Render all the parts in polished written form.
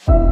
And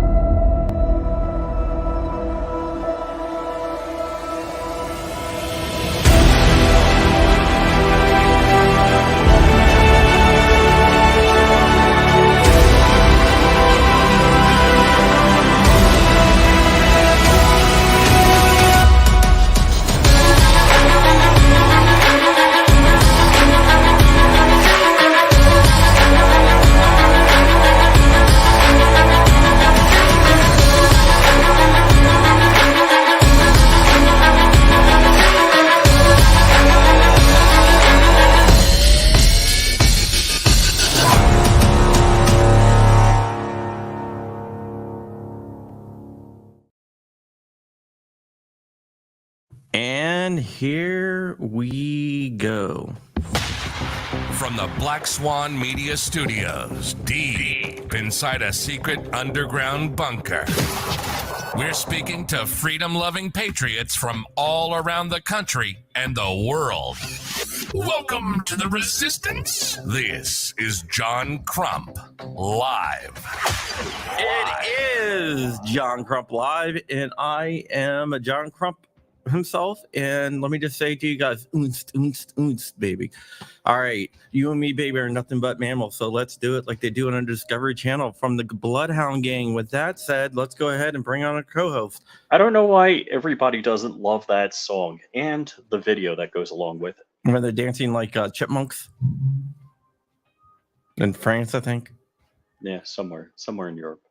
here we go. From the Black Swan Media Studios, deep inside a secret underground bunker, we're speaking to freedom-loving patriots from all around the country and the world. Welcome to the Resistance. This is John Crump, live. It is John Crump Live, and I am John Crump himself. And let me just say to you guys, baby. All right, you and me, baby, are nothing but mammals, so let's do it like they do it on the Discovery Channel from the Bloodhound Gang. With that said, let's go ahead and bring on a co-host. I don't know why everybody doesn't love that song and the video that goes along with it. Where they're dancing like chipmunks in France, I think. Yeah, somewhere in Europe.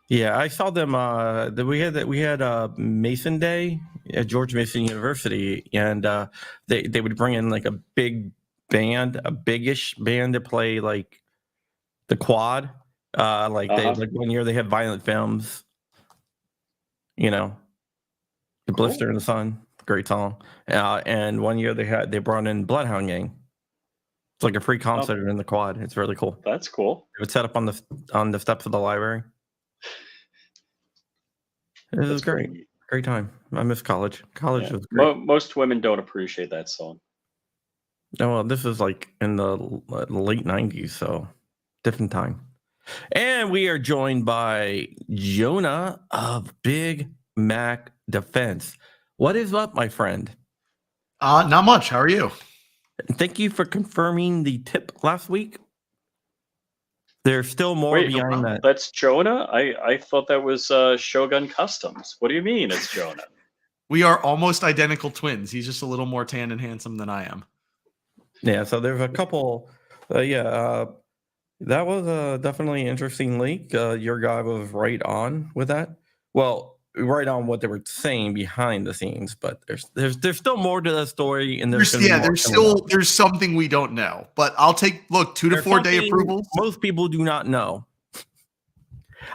Yeah, I saw them. We had Mason Day at George Mason University, and they would bring in like a big band, a biggish band to play like the quad. Like 1 year they had Violent Femmes. You know, the Blister in the Sun, great song. And 1 year they brought in Bloodhound Gang. It's like a free concert in the quad. It's really cool. That's cool. It would set up on the steps of the library. It was great. Great time. I miss college. College was great. Most women don't appreciate that song. No, well, this is like in the late 90s, so different time. And we are joined by Jonah of Big Mac Defense. What is up, my friend? Not much. How are you? Thank you for confirming the tip last week. There's still more behind that. That's Jonah? I thought that was Shogun Customs. What do you mean it's Jonah? We are almost identical twins. He's just a little more tan and handsome than I am. Yeah, so there's a couple. That was definitely an interesting leak. Your guy was right on with that. Well, right on what they were saying behind the scenes, but there's still more to the story, and there's something we don't know. But I'll take 2 to 4 day approvals. Most people do not know.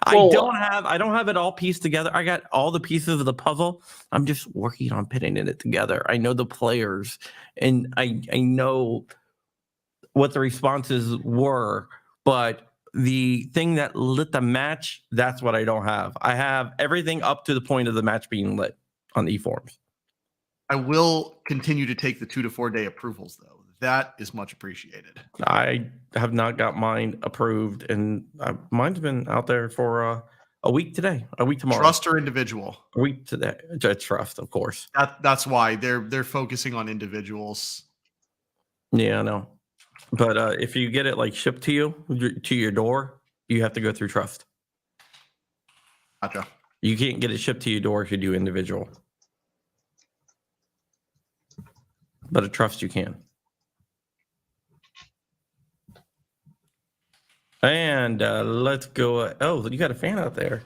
I don't have it all pieced together. I got all the pieces of the puzzle. I'm just working on putting it together. I know the players, and I know what the responses were, but the thing that lit the match, that's what I don't have. I have everything up to the point of the match being lit on the eForums. I will continue to take the 2 to 4 day approvals, though. That is much appreciated. I have not got mine approved, and mine's been out there for a week today, a week tomorrow. Trust or individual? A week today. Trust, of course. That's why they're focusing on individuals. Yeah, I know. But if you get it like shipped to you, to your door, you have to go through trust. Gotcha. You can't get it shipped to your door if you do individual. But a trust you can. And let's go. Oh, you got a fan out there.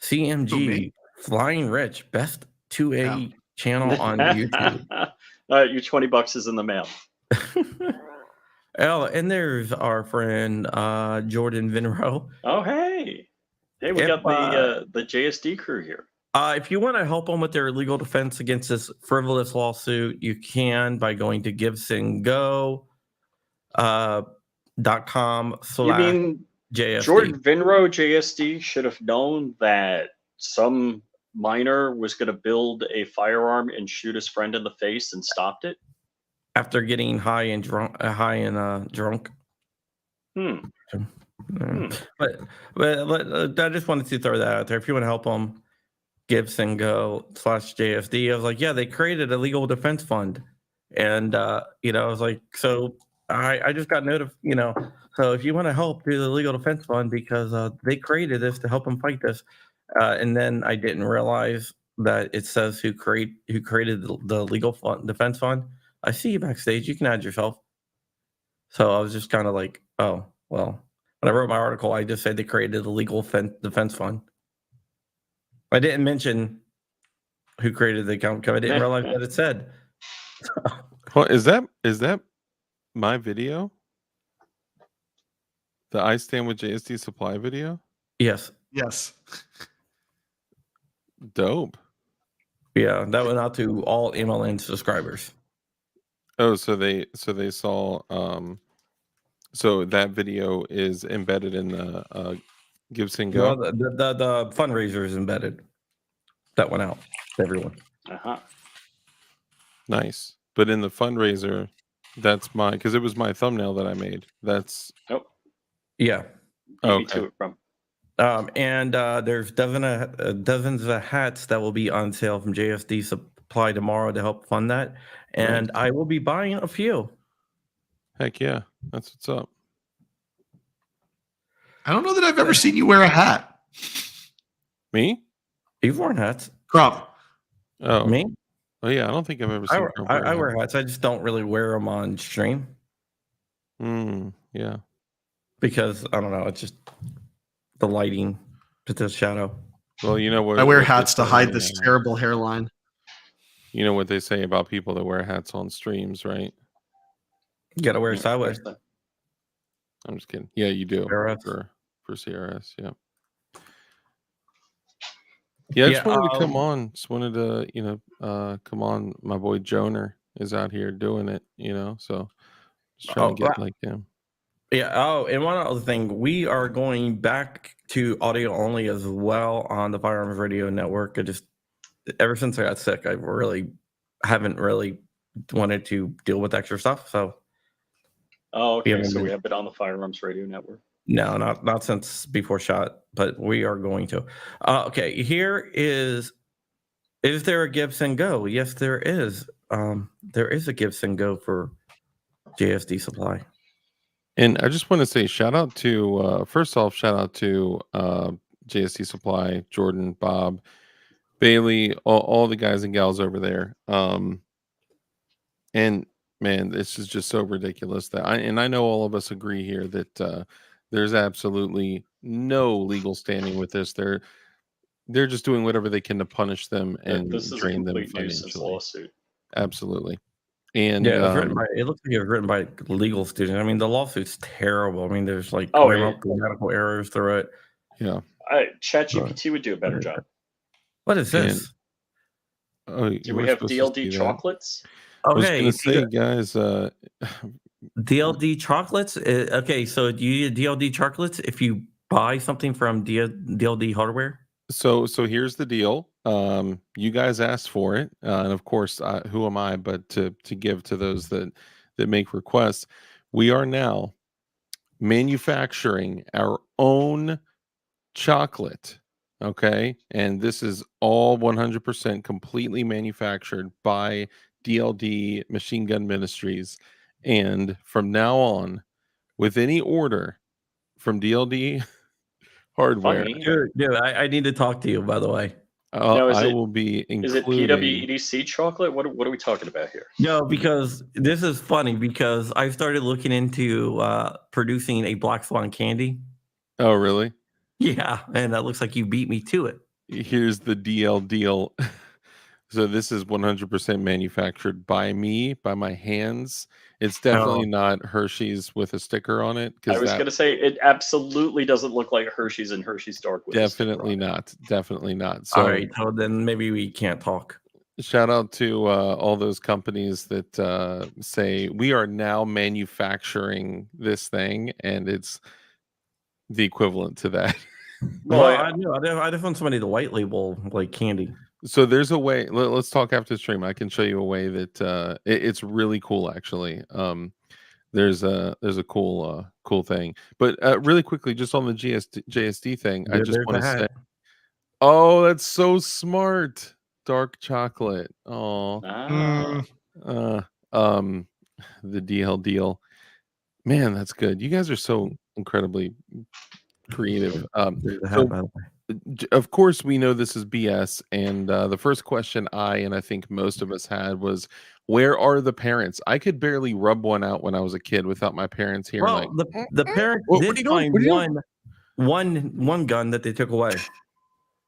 CMG, Flying Rich, best 2A channel on YouTube. Your $20 is in the mail. Oh, and there's our friend Jordan Vinro. Oh, hey, we got the JSD crew here. If you want to help them with their legal defense against this frivolous lawsuit, you can by going to givesendgo.com/JSD. You mean Jordan Vinro JSD should have known that some minor was going to build a firearm and shoot his friend in the face and stopped it? After getting high and drunk. But I just wanted to throw that out there. If you want to help them, Gibson Go /JFD. I was like, yeah, they created a legal defense fund, and I was like, so I just got so if you want to help, do the legal defense fund because they created this to help them fight this, and then I didn't realize that it says who created the legal defense fund. I see you backstage. You can add yourself. So I was just kind of like, oh well. When I wrote my article, I just said they created a legal defense fund. I didn't mention who created the account because I didn't realize what it said. Well, is that my video? The I Stand with JSD Supply video? Yes. Yes. Dope. Yeah, that went out to all MLN subscribers. Oh, so they saw so that video is embedded in the Gibson Go. Well, the fundraiser is embedded. That went out to everyone. Nice. But in the fundraiser, that's because it was my thumbnail that I made. That's yeah. Okay. From. And there's dozens of hats that will be on sale from JSD Supply tomorrow to help fund that, and I will be buying a few. Heck yeah, that's what's up. I don't know that I've ever seen you wear a hat. Me? You've worn hats. Crump. Oh, me? Oh yeah, I don't think I've ever seen. I wear hats. I just don't really wear them on stream. Yeah. Because I don't know. It's just the lighting, just the shadow. Well, you know what? I wear hats to hide this terrible hairline. You know what they say about people that wear hats on streams, right? You gotta wear it sideways. I'm just kidding. Yeah, you do CRS. for CRS. Yeah. Yeah, I just wanted to come on. Just wanted to, come on. My boy Joner is out here doing it, so just trying to get like him. Yeah. Oh, and one other thing, we are going back to audio only as well on the Firearms Radio Network. Ever since I got sick, I haven't really wanted to deal with extra stuff. So. Oh, okay. So we have it on the Firearms Radio Network. No, not since before shot, but we are going to. Okay, here is there a Gibson Go? Yes, there is. There is a Gibson Go for JSD Supply. And I just want to say shout out to JSD Supply, Jordan, Bob, Bailey, all the guys and gals over there. And man, this is just so ridiculous that I know all of us agree here that there's absolutely no legal standing with this. They're just doing whatever they can to punish them and drain them financially. Lawsuit. Absolutely. And yeah, it looks like it was written by legal students. I mean, the lawsuit's terrible. I mean, there's like grammatical errors through it. Yeah. ChatGPT would do a better job. What is this? Do we have DLD chocolates? I was going to say, guys, DLD chocolates. Okay, so do you get DLD chocolates if you buy something from DLD hardware? So here's the deal. You guys asked for it, and of course, who am I but to give to those that make requests? We are now manufacturing our own chocolate. Okay, and this is all 100% completely manufactured by DLD Machine Gun Ministries, and from now on, with any order from DLD hardware, dude, I need to talk to you. By the way, I will be including. Is it PWEDC chocolate? What are we talking about here? No, because this is funny because I started looking into producing a Black Swan candy. Oh, really? Yeah, and that looks like you beat me to it. Here's the DL deal. So this is 100% manufactured by me, by my hands. It's definitely not Hershey's with a sticker on it. I was going to say it absolutely doesn't look like Hershey's and Hershey's Dark. Definitely not. Definitely not. So, all right, so then maybe we can't talk. Shout out to all those companies that say we are now manufacturing this thing, and it's the equivalent to that. Well, I just want somebody to white label like candy. So there's a way. Let's talk after the stream. I can show you a way that it's really cool, actually. there's a cool thing. But really quickly, just on the JSD thing, I just There's want to the say, hat. oh, that's so smart. Dark chocolate. Oh, Ah. the DL deal. Man, that's good. You guys are so incredibly creative. There's the hat, So by the way. of course we know this is BS, and the first question I think most of us had was, where are the parents? I could barely rub one out when I was a kid without my parents hearing Well, like, the parents What are did you doing? find What are you doing?" one gun that they took away,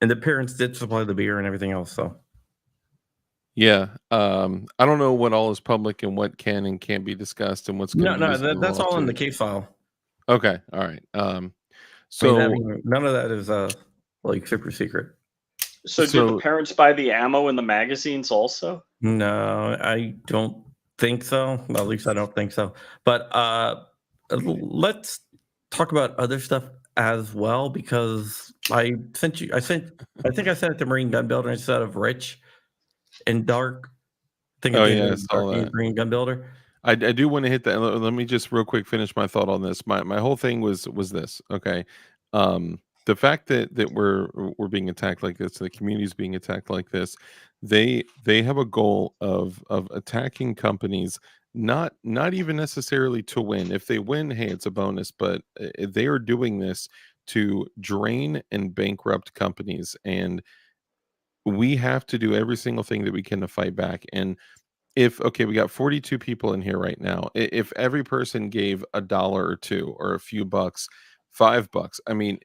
and the parents did supply the beer and everything else. So Yeah. I don't know what all is public and what can and can't be discussed and what's going to be used in the that's all in the lawsuit. case file. Okay. All right. So So none of that is like super secret. So did the parents buy the ammo and the magazines also? No, I don't think so. At least I don't think so. But let's talk about other stuff as well, because I think I sent it to Marine Gun Builder instead of Rich and Dark. Oh yeah, I saw that. Marine Gun Builder. I do want to hit that. Let me just real quick finish my thought on this. My whole thing was this. Okay. The fact that we're being attacked like this, the community's being attacked like this, they have a goal of attacking companies, not even necessarily to win. If they win, hey, it's a bonus, but they are doing this to drain and bankrupt companies, and we have to do every single thing that we can to fight back. And okay, we got 42 people in here right now. If every person gave $1 or $2 or a few bucks, $5, I mean,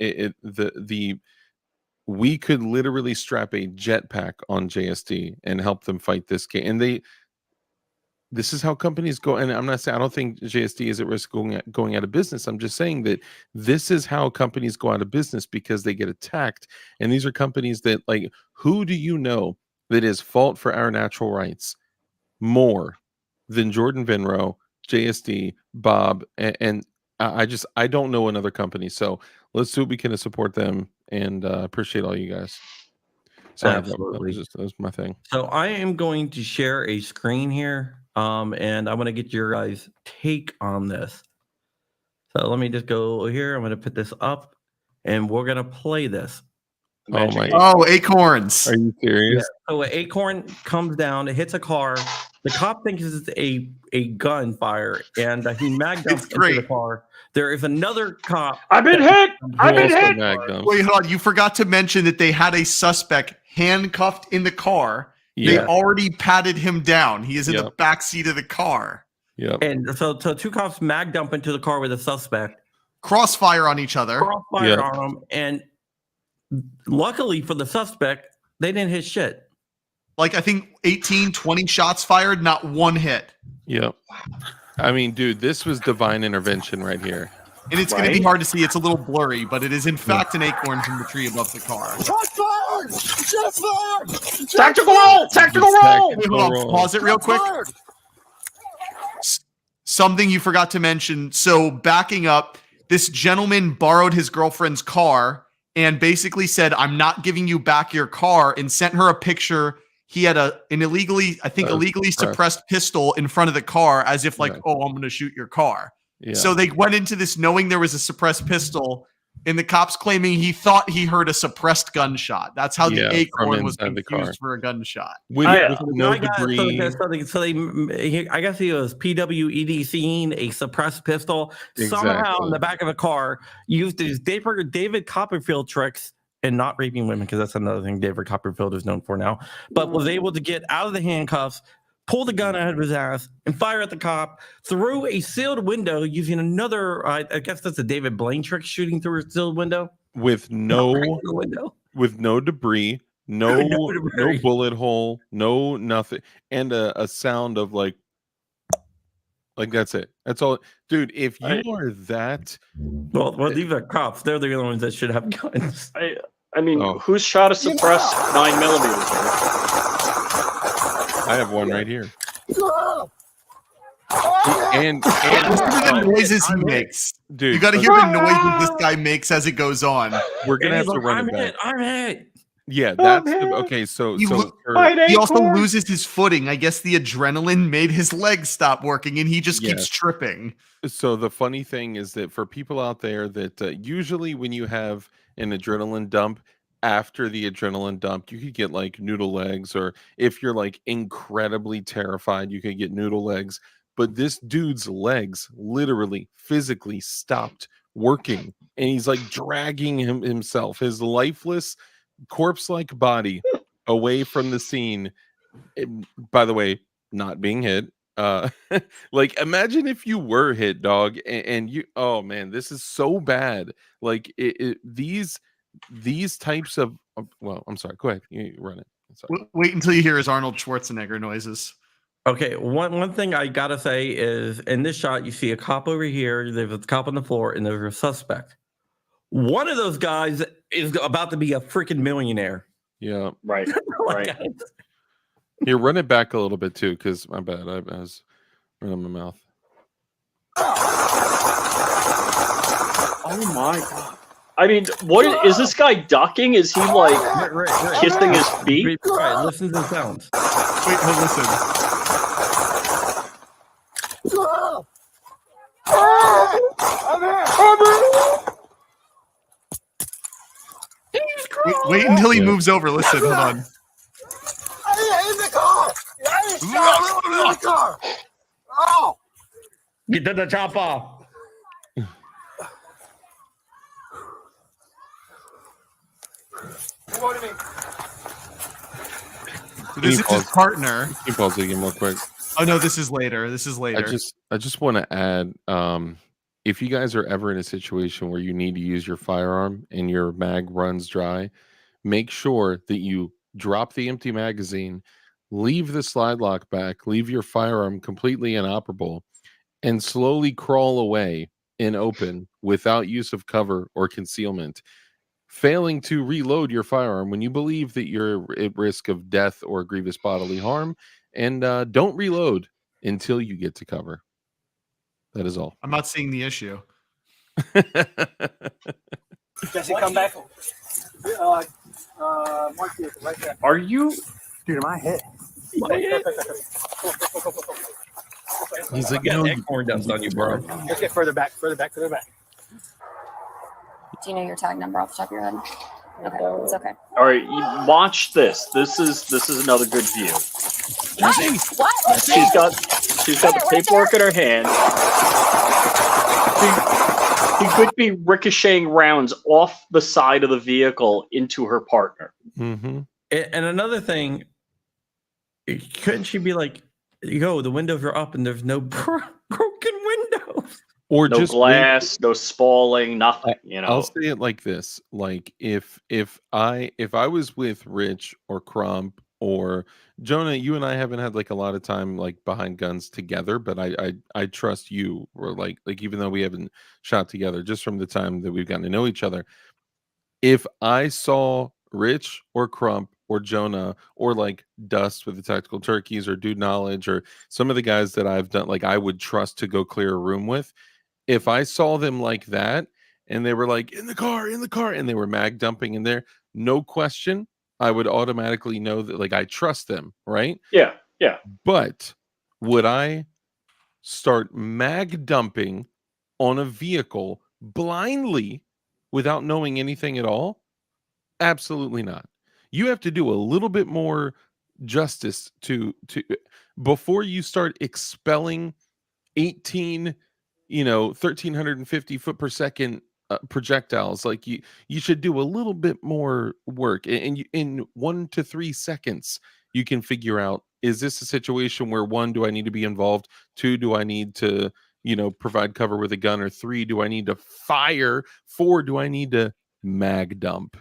we could literally strap a jetpack on JSD and help them fight this game. And this is how companies go. And I'm not saying I don't think JSD is at risk going out of business. I'm just saying that this is how companies go out of business, because they get attacked. And these are companies that, like, who do you know that is fault for our natural rights more than Jordan Vinro, JSD, Bob, and I don't know another company. So let's do what we can to support them, and appreciate all you guys. Sorry, Absolutely. that was my thing. So I am going to share a screen here, and I want to get your guys' take on this. So let me just go here. I'm going to put this up, and we're going to play this. Oh my! Oh, acorns! Are you serious? Yeah. So an acorn comes down, it hits a car. The cop thinks it's a gunfire, and he mag dumps into the car. There is another cop. I've been hit. Wait, hold on. You forgot to mention that they had a suspect handcuffed in the car. Yeah. They already patted him down. He is in the back seat of the car. Yep. And so two cops mag dump into the car with a suspect. Crossfire on each other. Crossfire on them, and luckily for the suspect, they didn't hit shit. Like, I think 18, 20 shots fired, not one hit. Yep. I mean, dude, this was divine intervention right here. And it's going to be hard to see. It's a little blurry, but it is, in fact, an acorn from the tree above the car. Tactical roll! Tactical roll! Wait, hold on. Pause it real quick. Something you forgot to mention. So, backing up, this gentleman borrowed his girlfriend's car and basically said, I'm not giving you back your car, and sent her a picture. He had an illegally suppressed pistol in front of the car, as if like, oh, I'm going to shoot your car. Yeah. So they went into this knowing there was a suppressed pistol, and the cops claiming he thought he heard a suppressed gunshot. That's how the acorn was confused for a gunshot. With no debris. I guess he was PWEDCing a suppressed pistol somehow in the back of a car, used his David Copperfield tricks, and not raping women, because that's another thing David Copperfield is known for now, but was able to get out of the handcuffs, pull the gun out of his ass, and fire at the cop through a sealed window using another, I guess that's a David Blaine trick, shooting through a sealed window. With no debris, no bullet hole, no nothing, and a sound of like that's it. That's all. Dude, if you are that... Well, these are cops. They're the only ones that should have guns. I mean, who's shot a suppressed 9mm? I have one right here. And the noises he makes. Dude, you got to hear the noises this guy makes as it goes on. We're going to have to run it back. I'm hit. Yeah, Oh, that's man. okay. So You lo- Fight He also acorn. loses his footing. I guess the adrenaline made his legs stop working, and he just keeps Yes. tripping. So the funny thing is that for people out there that usually when you have an adrenaline dump, after the adrenaline dump, you could get like noodle legs, or if you're like incredibly terrified, you could get noodle legs. But this dude's legs literally physically stopped working, and he's like dragging himself, his lifeless corpse-like body away from the scene. By the way, not being hit. Uh, like imagine if you were hit, dog, and you. Oh man, this is so bad. Like these types of. Well, I'm sorry. Go ahead. You run it. Sorry. Wait until you hear his Arnold Schwarzenegger noises. Okay, one thing I gotta say is in this shot you see a cop over here, there's a cop on the floor, and there's a suspect. One of those guys is about to be a freaking millionaire. Yeah. Right. Right. Here, run it back a little bit too, because my bad. I was running my mouth. Oh my god. I mean, what is this guy ducking? Is he like kissing his feet? Right, listen to the sounds. Wait, no, listen. Wait until he moves over. Listen, hold on. In the car! In the car! Oh! Get to the chopper. What do you mean? So this is his partner. Can you pause it again real quick? Oh no, this is later. This is later. I just want to add, if you guys are ever in a situation where you need to use your firearm and your mag runs dry, make sure that you drop the empty magazine, leave the slide lock back, leave your firearm completely inoperable, and slowly crawl away in open without use of cover or concealment. Failing to reload your firearm when you believe that you're at risk of death or grievous bodily harm, and don't reload until you get to cover. That is all. I'm not seeing the issue. Jesse, come back. Mark here, right there. Are you? Dude, my head. He's like, You got no, acorn dust on you, bro. Let's get further back, further back, further back. Do you know your tag number off the top of your head? Okay, it's okay. All right, you watch this. This is another good view. What? She's got the paperwork in her hand. He could be ricocheting rounds off the side of the vehicle into her partner. Mm-hmm. And another thing, couldn't she be like, yo, the windows are up and there's no broken windows? Or No just glass, no spalling, nothing. You know. I'll say it like this: like if I was with Rich or Crump or Jonah, you and I haven't had like a lot of time like behind guns together, but I trust you, or like even though we haven't shot together, just from the time that we've gotten to know each other. If I saw Rich or Crump or Jonah or like Dust with the Tactical Turkeys or Dude Knowledge or some of the guys that I've done, like I would trust to go clear a room with. If I saw them like that and they were like in the car, and they were mag dumping in there, no question, I would automatically know that like I trust them, right? Yeah, yeah. But would I start mag dumping on a vehicle blindly without knowing anything at all? Absolutely not. You have to do a little bit more justice to before you start expelling 18 1350 foot per second projectiles. Like you should do a little bit more work, and in 1 to 3 seconds you can figure out, is this a situation where 1, do I need to be involved, 2, do I need to provide cover with a gun, or 3, do I need to fire, 4, do I need to mag dump?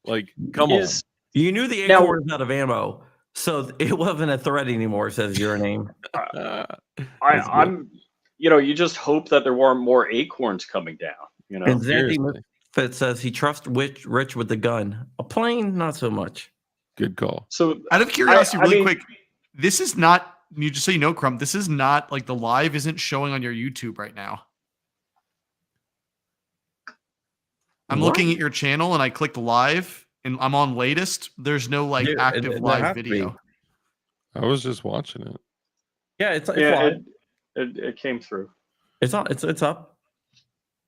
Like, come on. You knew the acorn was out of ammo, so it wasn't a threat anymore, says your name. I'm you just hope that there weren't more acorns coming down. And Zandy Misfit says he trusts Rich with the gun. A plane, not so much. Good call. So, out of curiosity, really quick, this is not, you just so you know, Crump, this is not like the live isn't showing on your YouTube right now. I'm looking at your channel and I clicked live and I'm on latest. There's no like Dude, active there live has to be. video. I was just watching it. Yeah, it's Yeah, live. it came through. It's on. It's up.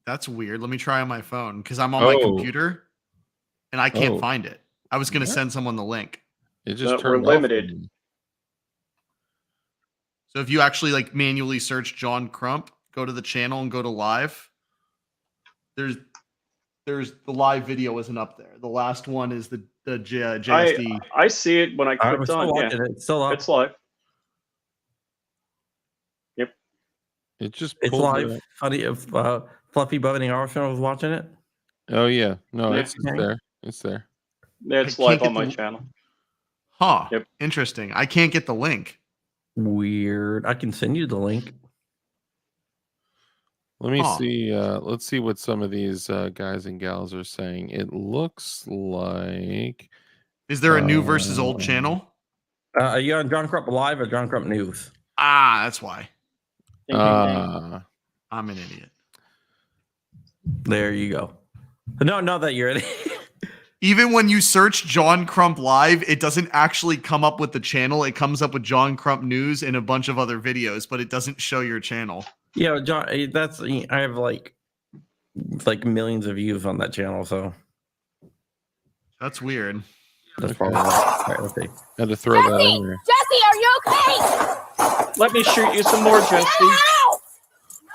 That's weird. Let me try on my phone because I'm on my computer and I can't find it. I was going to send someone the link. It just We're turned off. limited. So if you actually like manually search John Crump, go to the channel and go to live. There's the live video isn't up there. The last one is the JSD. I see it when I I clicked was still on. Yeah, watching it. It's still up. it's live. Yep. It just It's pulled live. it up. Funny if Fluffy Bunny Arsenal was watching it. Oh yeah, no, Yeah. it's there. It's there. Yeah, it's I can't live get on my the- channel. Huh. Yep. Interesting. I can't get the link. Weird. I can send you the link. Let me Huh. see. Let's see what some of these guys and gals are saying. It looks like. Is there a new versus old channel? Are you on John Crump Live or John Crump News? Ah, that's why. Ding, ding, ding. I'm an idiot. There you go. No, not that you're in. Even when you search John Crump Live, it doesn't actually come up with the channel. It comes up with John Crump News and a bunch of other videos, but it doesn't show your channel. Yeah, John. That's I have like millions of views on that channel, so That's weird. that's Okay. probably all right. Let's see. Had to throw that in there. Jesse, are you okay? Let me shoot you some more, Get in Jesse. the house!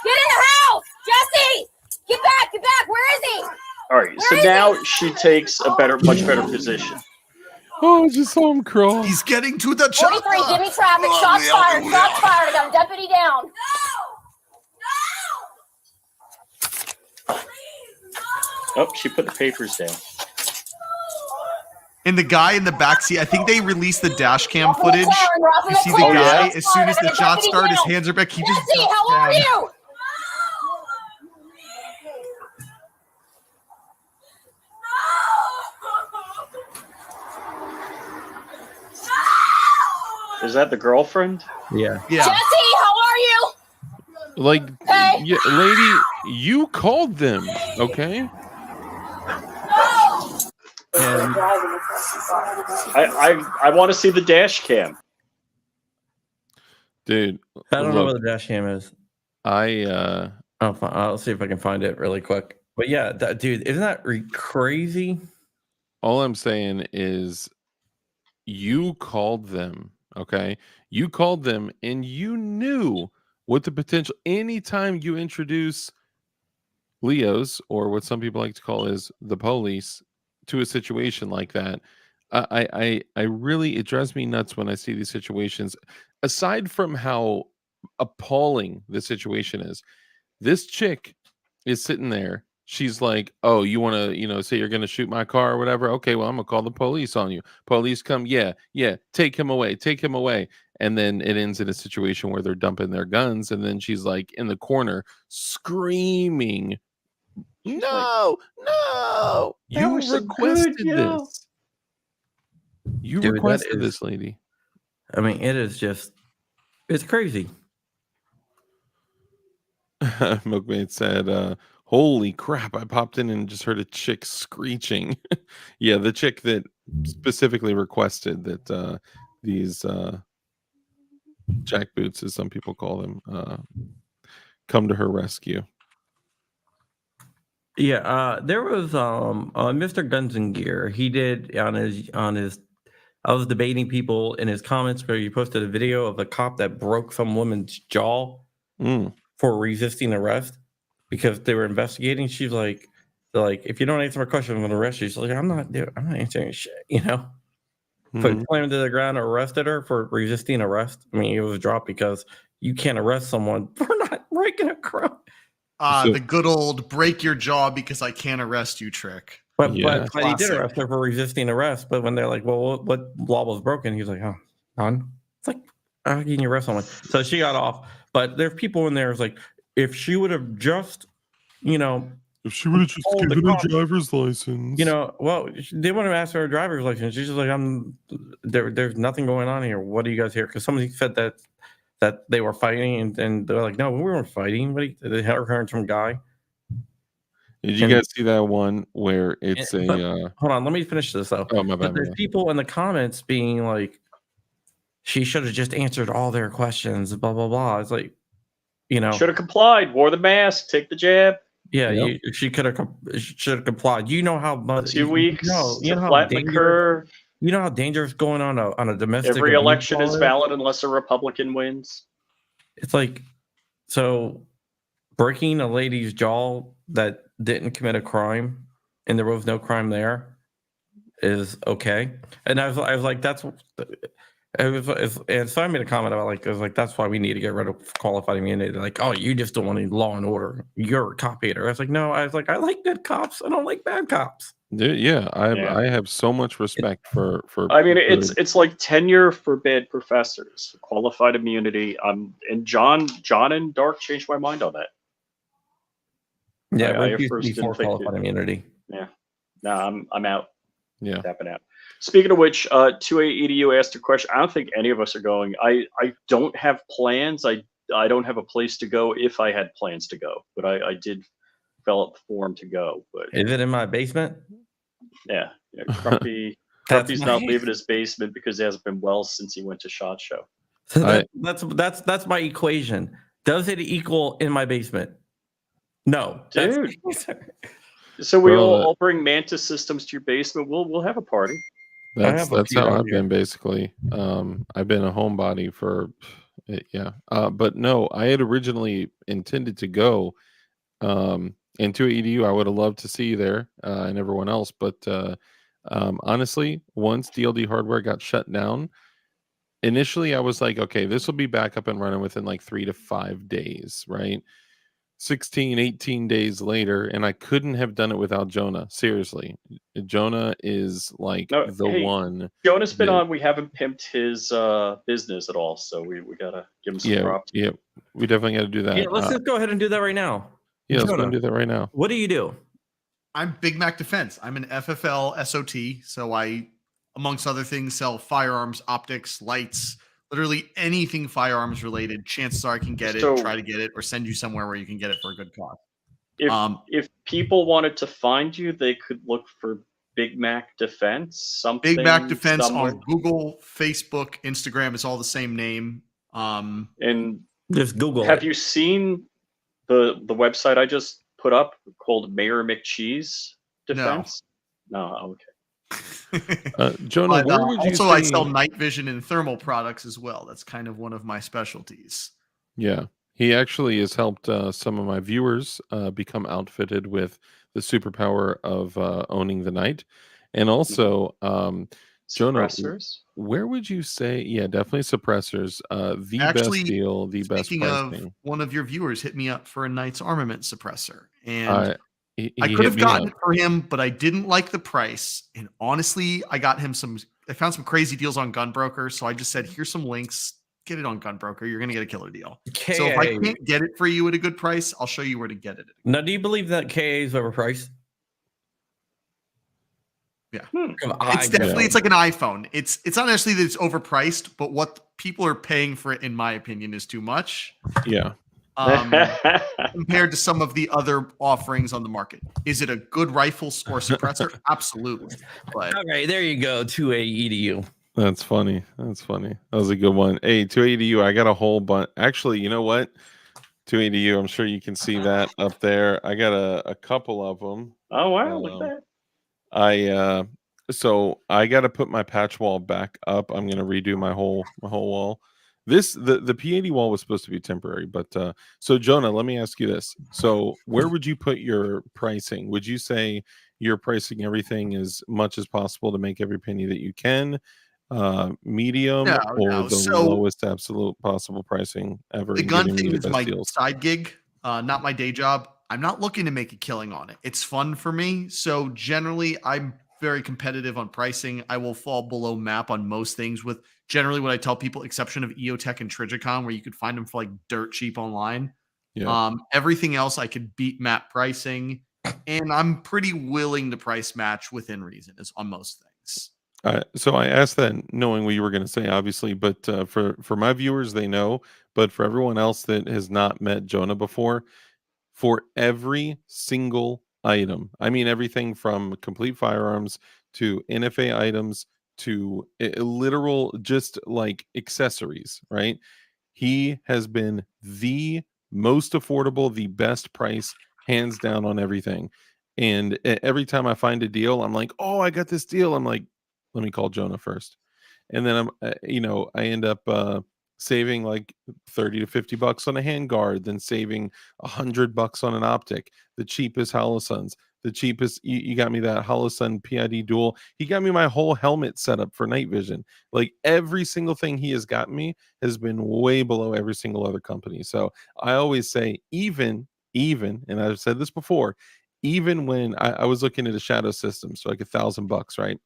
Get in the house! Jesse! Get back! Get back! Where is he? All right, so now she takes a much better position. Oh, I just saw him crawl. He's getting to the chopper. 43, give me traffic. Shots fired. Shots fired. I got a deputy down. Oh, she put the papers down. And the guy in the backseat, I think they released the dash cam footage. We're You see the guy, as soon as the shots start, his hands are back. He just Jesse, jumps how are down. you? Is that the girlfriend? Yeah. Yeah. Jesse, how are you? Like, Hey. yeah, lady, you called them, okay? And I want to see the dash cam. Dude, I don't know look, where the dash cam is. I'll see if I can find it really quick. But yeah, dude, isn't that crazy? all I'm saying is you called them, okay? You called them and you knew what the potential anytime you introduce Leos, or what some people like to call is the police, to a situation like that. I really, it drives me nuts when I see these situations. Aside from how appalling the situation is, this chick is sitting there. She's like, "Oh, you want to, say you're going to shoot my car or whatever? Okay, well, I'm gonna call the police on you. Police come, yeah, take him away, take him away." And then it ends in a situation where they're dumping their guns, and then she's like in the corner screaming, "No, no! That You was so requested good, yo." this. You Dude, that requested is- this, lady." I mean, it's crazy. Milkmaid said, "Holy crap, I popped in and just heard a chick screeching." Yeah, the chick that specifically requested that these jackboots, as some people call them, come to her rescue. Yeah, there was Mr. Guns and Gear. He did on his I was debating people in his comments where he posted a video of a cop that broke some woman's jaw for resisting arrest because they were investigating. She's like, they're like, if you don't answer my question, I'm gonna arrest you. She's like, I'm not answering shit, Put slammed to the ground and arrested her for resisting arrest. I mean, it was dropped because you can't arrest someone for not breaking a crime. The good old break your jaw because I can't arrest you trick. But Yeah. but he did Classic. arrest her for resisting arrest. But when they're like, well, what law was broken? He's like, oh, none. It's like, how can you arrest someone? So she got off. But there's people in there who's like, if she would have just, if she would have just told the given a cop- driver's license, well, they wouldn't have asked for a driver's license. She's just like, there's nothing going on here. What do you guys here? Because somebody said that they were fighting, and they're like, no, we weren't fighting. They had her and some guy. Did you And- guys see that one where it's but a? hold on, let me finish this though. Oh, my But bad. there's people in the comments being like, she should have just answered all their questions, blah blah blah. It's like, Should have complied. Wore the mask. Take the jab. yeah, Yep. she could have should have complied. You know how much 2 weeks you know to how flatten the dangerous curve. you know how dangerous going on a domestic Every abuse election law is valid unless a Republican wins. It's like, so breaking a lady's jaw that didn't commit a crime and there was no crime there is okay. And I was like, and so I made a comment about I was like, that's why we need to get rid of qualified immunity. They're like, oh, you just don't want any law and order. You're a cop hater. I was like, no, I like good cops. I don't like bad cops. Yeah, Yeah. I have so much respect for. I mean, good- it's like tenure for bad professors, qualified immunity. And John and Dark changed my mind on that. Yeah, I refuse first didn't before think qualified immunity. No, I'm out. Yeah. Tapping out. Speaking of which, 2A EDU asked a question. I don't think any of us are going. I don't have plans. I don't have a place to go if I had plans to go, but I did fill out the form to go. But Is it in my basement? yeah, Crumpy's not leaving his basement because he hasn't been well since he went to SHOT Show. So that's my equation. Does it equal in my basement? No, Dude. So we Well, all bring Mantis systems to your basement. We'll have a party. That's have a few how out I've here. been basically. I've been a homebody for, yeah. But no, I had originally intended to go, into EDU. I would have loved to see you there, and everyone else. But honestly, once DLD hardware got shut down, initially I was like, okay, this will be back up and running within like 3 to 5 days, right? 16, 18 days later, and I couldn't have done it without Jonah. Seriously. Jonah is like No, the hey, one. Jonah's been that- on. We haven't pimped his business at all, so we gotta give him some props. Yeah, we definitely got to do that. Yeah, let's just go ahead and do that right now. yeah, let's go Jonah, and do that right now. what do you do? I'm Big Mac Defense. I'm an FFL SOT. So I, amongst other things, sell firearms, optics, lights, literally anything firearms related. Chances are I can get it, So- try to get it, or send you somewhere where you can get it for a good cost. If people wanted to find you, they could look for Big Mac Defense. Something. Big Mac Defense somewhere. on Google, Facebook, Instagram. It's all the same name. And Just Google have it. you seen the website I just put up called Mayor McCheese Defense? No. Okay. Jonah, But, where would you also, I say- sell night vision and thermal products as well. That's kind of one of my specialties. Yeah, he actually has helped some of my viewers become outfitted with the superpower of owning the night. And also, Jonah, Suppressors. where would you say, yeah, definitely suppressors, the Actually, best deal, the best Speaking of, pricing. one of your viewers hit me up for a Knight's Armament suppressor, and He I hit could have me gotten up. it for him, but I didn't like the price. And honestly, I found some crazy deals on Gunbroker. So I just said, here's some links. Get it on Gunbroker. You're going to get a killer deal. So if I can't get it for you at a good price, I'll show you where to get it. Now, do you believe that KA is overpriced? Yeah. I It's definitely, Yeah. it's like an iPhone. It's not necessarily that it's overpriced, but what people are paying for it, in my opinion, is too much. Yeah. Compared to some of the other offerings on the market. Is it a good rifle or suppressor? Absolutely. But All right, there you go. 2A EDU. That's funny. That's funny. That was a good one. Hey, 2ADU, I got a whole bunch. Actually, you know what? 2ADU, I'm sure you can see that up there. I got a couple of them. Oh wow, look at that. So I got to put my patch wall back up. I'm going to redo my whole wall. The P80 wall was supposed to be temporary, but so Jonah, let me ask you this. So where would you put your pricing? Would you say you're pricing everything as much as possible to make every penny that you can? Medium or the lowest absolute possible pricing ever? The and gun giving me thing the is best my deals? side gig, not my day job. I'm not looking to make a killing on it. It's fun for me. So generally, I'm very competitive on pricing. I will fall below map on most things with generally what I tell people, exception of EOTech and Trigicon, where you could find them for like dirt cheap online. Yeah. Everything else I could beat map pricing, and I'm pretty willing to price match within reason is on most things. So I asked that knowing what you were going to say, obviously, but for my viewers, they know. But for everyone else that has not met Jonah before, for every single item. I mean everything from complete firearms to NFA items to literal just like accessories, right? He has been the most affordable, the best price, hands down on everything. And every time I find a deal, I'm like, "Oh, I got this deal." I'm like, "Let me call Jonah first." And then I end up saving like 30 to 50 bucks on a handguard, then saving $100 on an optic, the cheapest Holosuns, the cheapest. You got me that Holosun PID dual. He got me my whole helmet setup for night vision. Like every single thing he has gotten me has been way below every single other company. So I always say, even, and I've said this before, even when I was looking at a Shadow System, so like $1,000, right?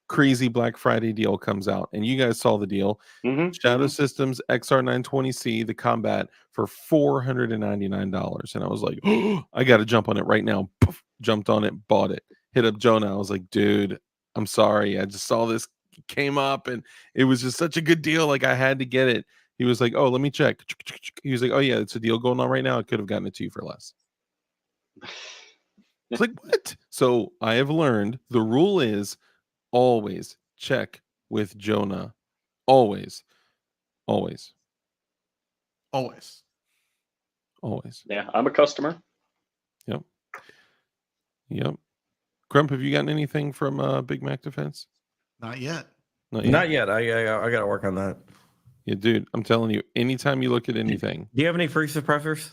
Crazy Black Friday deal comes out, and you guys saw the deal. Shadow Systems XR920C, the combat, for $499. And I was like, oh, I got to jump on it right now. Poof, jumped on it, bought it. Hit up Jonah. I was like, dude, I'm sorry. I just saw this came up and it was just such a good deal. Like I had to get it. He was like, oh, let me check. He was like, oh, yeah, it's a deal going on right now. I could have gotten it to you for less. It's like, what? So I have learned the rule is always check with Jonah. Always. Always. Always. Always. Yeah, I'm a customer. Yep. Grump, have you gotten anything from Big Mac Defense? Not yet. Not yet. I got to work on that. Yeah, dude, I'm telling you, anytime you look at anything. Do you have any free suppressors?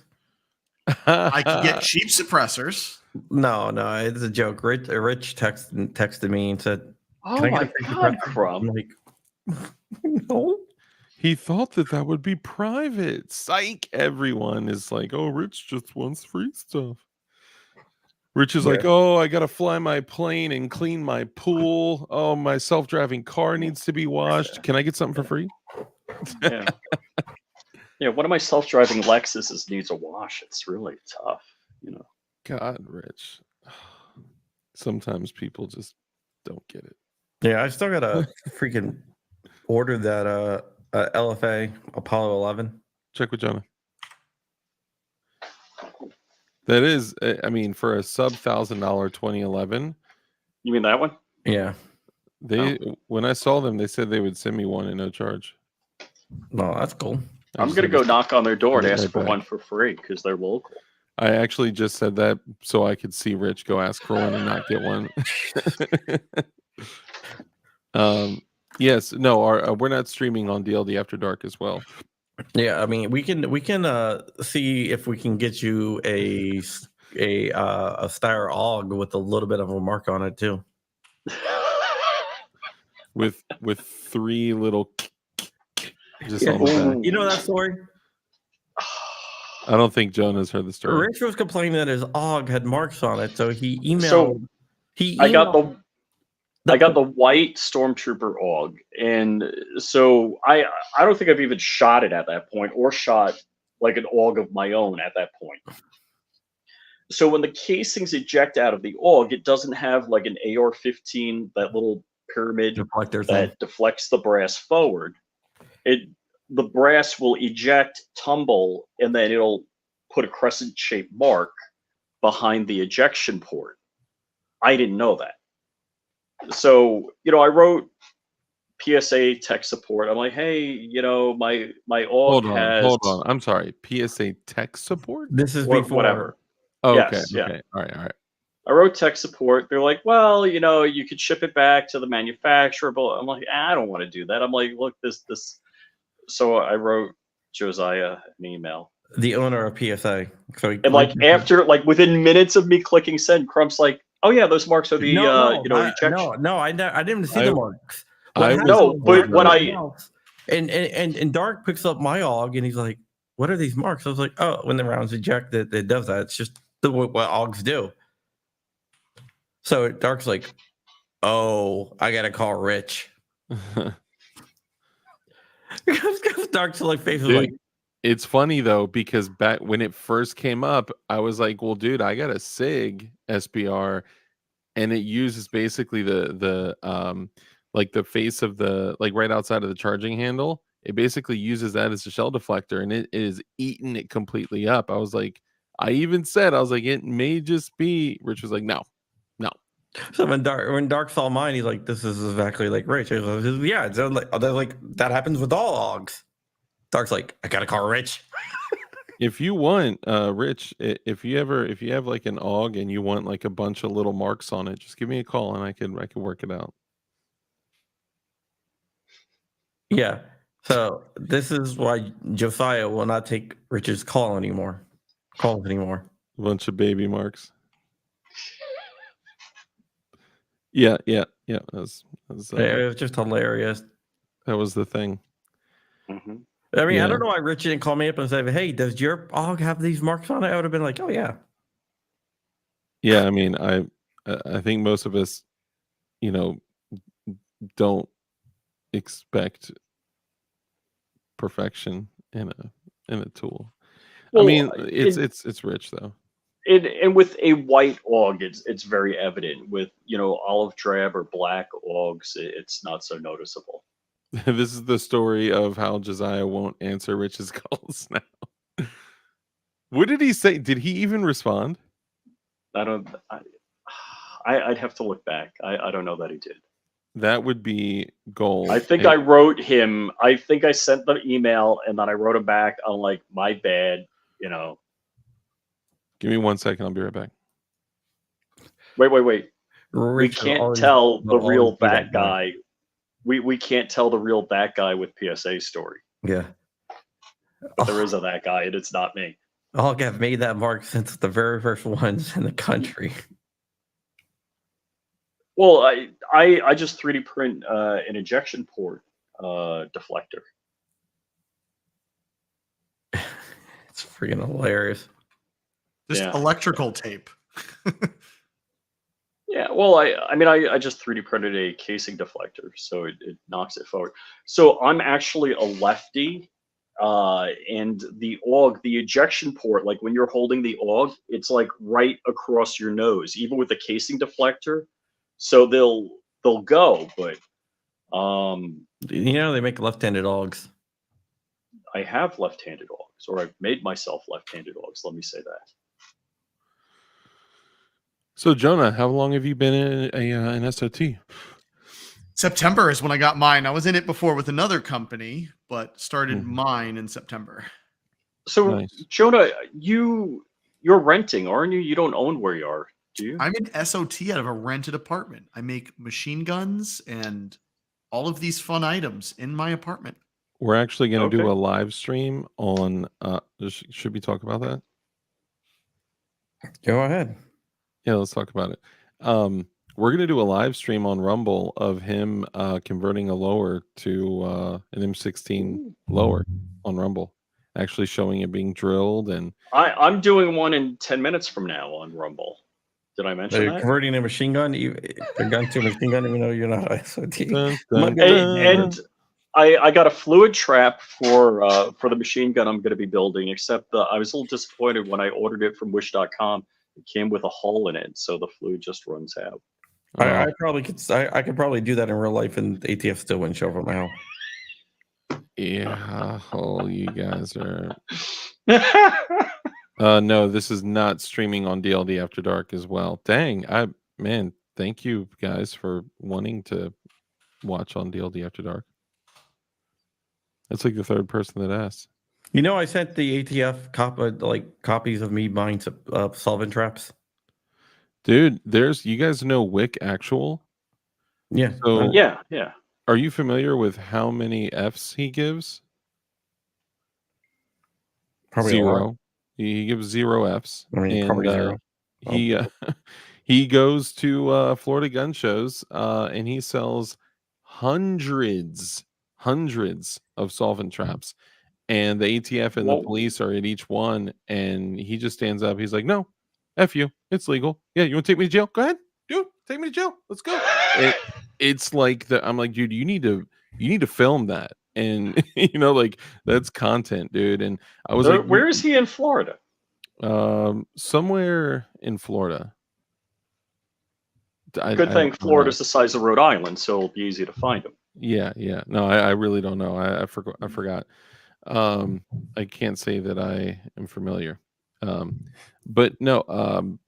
I can get cheap suppressors. No, it's a joke. Rich texted me and said, Oh "Can I my get a free God, suppressor?" Crumb. I'm like, no. He thought that would be private. Psych. Everyone is like, oh, Rich just wants free stuff. Rich is like, oh, I got to fly my plane and clean my pool. Oh, my self-driving car needs to be washed. Can I get something for free? Yeah. Yeah, one of my self-driving Lexuses needs a wash. It's really tough, you know. God, Rich. Sometimes people just don't get it. Yeah, I still got to freaking order that LFA Apollo 11. Check with Jonah. That is, I mean, for a sub $1,000 2011. You mean that one? Yeah. When I saw them, they said they would send me one at no charge. No, that's cool. I'm going to go knock on their door and Right ask for back. one for free because they're local. I actually just said that so I could see Rich go ask for one and not get one. Yes, no, we're not streaming on DLD After Dark as well. Yeah, I mean, we can see if we can get you a Steyr AUG with a little bit of a mark on it too. With three little just Yeah. on the back. You know that story? I don't think Jonah's heard the story. Rich was complaining that his AUG had marks on it, so he emailed. So, I got the white Stormtrooper AUG, and so I don't think I've even shot it at that point, or shot like an AUG of my own at that point. So when the casings eject out of the AUG, it doesn't have like an AR-15, that little pyramid deflector that deflects the brass forward. The brass will eject, tumble, and then it'll put a crescent-shaped mark behind the ejection port. I didn't know that. So, I wrote PSA tech support. I'm like, hey, my AUG has... Hold on. I'm sorry. PSA tech support? This is before. Whatever. Oh, Yes, okay. yeah. Okay. All right. I wrote tech support. They're like, well, you could ship it back to the manufacturer. But I'm like, I don't want to do that. I'm like, look, this. So I wrote Josiah an email. The owner of PSA. So And after, within minutes of me clicking send, Crump's like, oh yeah, those marks are the ejection. I didn't see the marks. And Dark picks up my AUG and he's like, what are these marks? I was like, oh, when the rounds eject, it does that. It's just what AUGs do. So Dark's like, oh, I gotta call Rich. Because Dark's face was like, it's funny though, because back when it first came up, I was like, well, dude, I got a SIG SBR and it uses basically the face of the, right outside of the charging handle. It basically uses that as a shell deflector and it is eating it completely up. I was like, I even said, I was like, it may just be. Rich was like, no. So when Dark saw mine, he's like, "This is exactly like Rich." I was like, yeah, it's like that happens with all dogs. Dark's like, "I got to call Rich." If you want, Rich, if you have like an AUG and you want like a bunch of little marks on it, just give me a call and I could work it out. Yeah. So this is why Josiah will not take Rich's calls anymore. A bunch of baby marks. Yeah. That was It was just hilarious. that was the thing. Mm-hmm. I mean, Yeah. I don't know why Rich didn't call me up and say, "Hey, does your AUG have these marks on it?" I would have been like, "Oh yeah." Yeah, I mean, I think most of us, don't expect perfection in a tool. Well, I mean, it's Rich though. and with a white AUG, it's very evident. With olive drab or black AUGs, it's not so noticeable. This is the story of how Josiah won't answer Rich's calls now. What did he say? Did he even respond? I don't. I'd have to look back. I don't know that he did. That would be gold. I think I wrote him. I think I sent the email and then I wrote him back. I'm like, my bad. Give me 1 second. I'll be right back. Wait. Rich We will can't always- tell the will real always be that guy. We can't tell the real that guy with PSA story. Yeah. But there is a that guy, and it's not me. AUG have made that mark since the very first ones in the country. Well, I just 3D print an injection port deflector. It's freaking hilarious. Just Yeah. electrical tape. Yeah, well, I just 3D printed a casing deflector, so it knocks it forward. So I'm actually a lefty, and the AUG, the ejection port, like when you're holding the AUG, it's like right across your nose, even with the casing deflector. So they'll go, but They make left-handed AUGs. I have left-handed AUGs, or I've made myself left-handed AUGs. Let me say that. So Jonah, how long have you been in an SOT? September is when I got mine. I was in it before with another company, but started Mhm. mine in September. So Nice. Jonah, you're renting, aren't you? You don't own where you are, do you? I'm an SOT out of a rented apartment. I make machine guns and all of these fun items in my apartment. We're actually going to do Okay. a live stream on. Should we talk about that? Go ahead. Yeah, let's talk about it. We're going to do a live stream on Rumble of him converting a lower to an M16 lower on Rumble, actually showing it being drilled. And I'm doing one in 10 minutes from now on Rumble. Did I mention They're that? converting a machine gun, a gun to a machine gun, even though you're not a SOT. Dun, I'm not dun, gonna- dun. And I got a fluid trap for the machine gun I'm going to be building, except I was a little disappointed when I ordered it from wish.com. It came with a hole in it, so the fluid just runs out. I probably could. I could probably do that in real life, and ATF still wouldn't show up at my house. Yeah, you guys are. No, this is not streaming on DLD After Dark as well. Dang, man, thank you guys for wanting to watch on DLD After Dark. That's like the third person that asked. I sent the ATF copies of me buying solvent traps. Dude, you guys know Wick Actual? Yeah. So Yeah. are you familiar with how many Fs he gives? Probably a lot. 0. He gives 0 Fs. I mean, and probably 0. he he goes to Florida gun shows and he sells hundreds of solvent traps, and the ATF and the Whoa. police are at each one, and he just stands up. He's like, "No, F you, it's legal. Yeah, you want to take me to jail? Go ahead, dude, take me to jail. Let's go." It's like I'm like, dude, you need to film that, and like that's content, dude. And I was like, Where is he in Florida? somewhere in Florida. Good thing Florida's the size of Rhode Island, so it'll be easy to find him. Yeah. No, I really don't know. I forgot. I can't say that I am familiar. But no,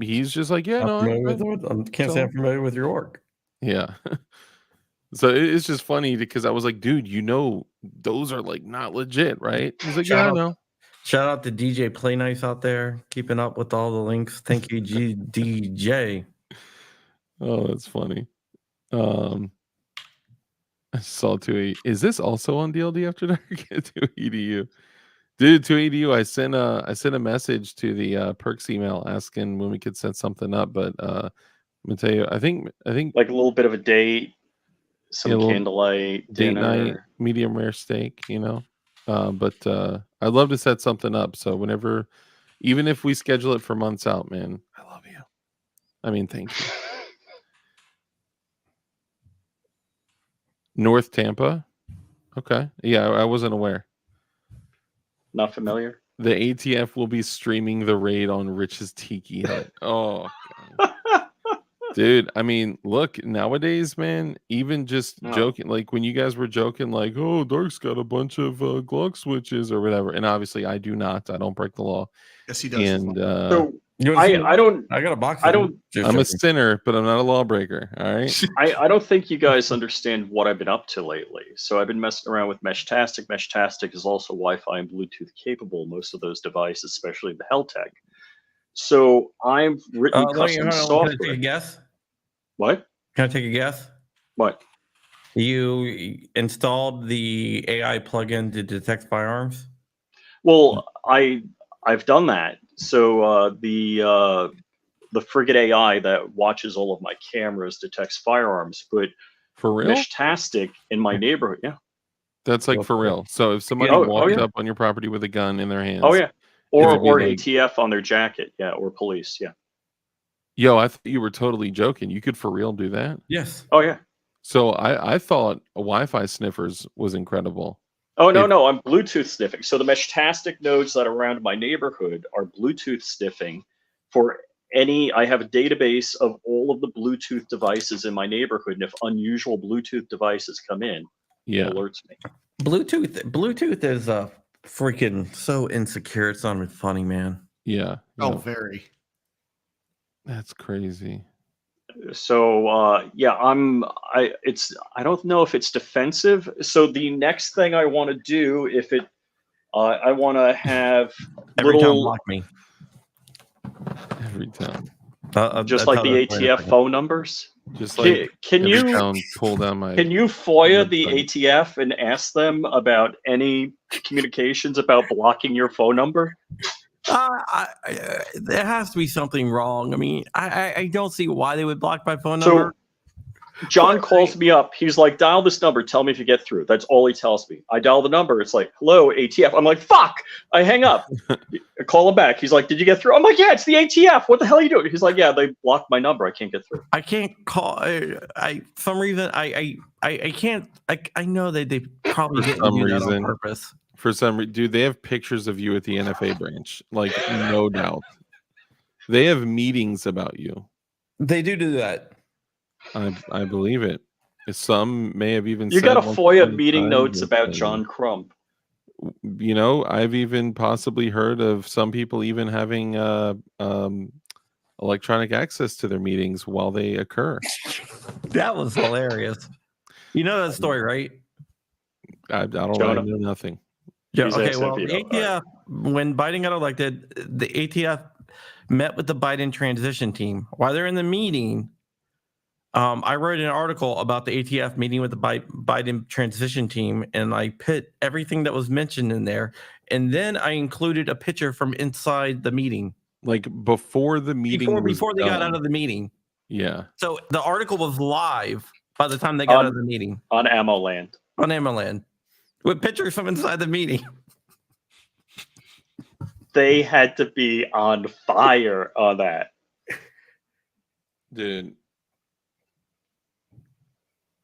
he's just like, yeah, I'm no, familiar with, I can't say I'm familiar with your org. yeah. So it's just funny because I was like, dude, those are like not legit, right? He's like, yeah, I know. Shout out to DJ Play Nice out there, keeping up with all the links. Thank you, DJ. Oh, that's funny. I saw 2 Is this also on DLD After Dark? 2EDU. Dude, 2EDU, I sent a message to the perks email asking when we could set something up, but I'm gonna tell you, I think Like a little bit of a date, some a little candlelight date night, dinner. medium rare steak, but I'd love to set something up. So whenever, even if we schedule it for months out, man, I love you. I mean, thank you. North Tampa. Okay. Yeah, I wasn't aware. Not familiar. The ATF will be streaming the raid on Rich's Tiki Hut. Oh, God. Dude, I mean, look, nowadays, man, even just joking, like when you guys were joking, like, oh, Dark's got a bunch of Glock switches or whatever. And obviously, I do not. I don't break the law. Yes, he does. And So You wanna see I don't I got a box. I of them. don't Just I'm a joking. sinner, but I'm not a lawbreaker. All right. I don't think you guys understand what I've been up to lately. So I've been messing around with Meshtastic. Meshtastic is also Wi-Fi and Bluetooth capable. Most of those devices, especially the Heltec. So I've written Let me- custom hold on, software. Can I take a guess? What? Can I take a guess? What? You installed the AI plugin to detect firearms? Well, I've done that. So the Frigate AI that watches all of my cameras detects firearms, but For real? Meshtastic in my neighborhood, yeah. That's like for real. So if somebody Oh, walked yeah. up on your property with a gun in their hands, Oh yeah. Or would be like- ATF on their jacket, yeah, or police, yeah. yo, I thought you were totally joking. You could for real do that. Yes. Oh yeah. So I thought Wi-Fi sniffers was incredible. Oh no, If- no, I'm Bluetooth sniffing. So the Meshtastic nodes that are around my neighborhood are Bluetooth sniffing for I have a database of all of the Bluetooth devices in my neighborhood, and if unusual Bluetooth devices come in, Yeah. it alerts me. Bluetooth is freaking so insecure. It's not even funny, man. Yeah. Oh, yeah. very. That's crazy. So yeah, I don't know if it's defensive. So the next thing I want to do, if it I want to have Every time little block me. Every time. just that's like how the that's ATF phone numbers. Just like Can every you town pull down my Can you FOIA the website. ATF and ask them about any communications about blocking your phone number? There has to be something wrong. I mean, I don't see why they would block my phone So number. John But- calls me up. He's like, dial this number. Tell me if you get through. That's all he tells me. I dial the number. It's like, hello, ATF. I'm like, fuck. I hang up. I call him back. He's like, did you get through? I'm like, yeah, it's the ATF. What the hell are you doing? He's like, yeah, they blocked my number. I can't get through. I can't call. I for some reason I can't. I know that they probably didn't some do that on reason. purpose. For some reason, dude, they have pictures of you at the NFA branch. Like, no doubt. They have meetings about you. They do that. I believe it. Some may have even You said got to once FOIA upon a meeting time notes that, about John Crump. You know, I've even possibly heard of some people even having electronic access to their meetings while they occur. That was hilarious. You know that story, right? I know nothing. Yeah. He's Okay. Well, the ex-MPO. ATF, when Biden got elected, the ATF met with the Biden transition team. While they're in the meeting, I wrote an article about the ATF meeting with the Biden transition team, and I put everything that was mentioned in there. And then I included a picture from inside the meeting. Like before the meeting Before they got out of the meeting. Yeah. So the article was live by the time they got out of the meeting. On AmmoLand. On AmmoLand. With pictures from inside the meeting. They had to be on fire on that. Dude.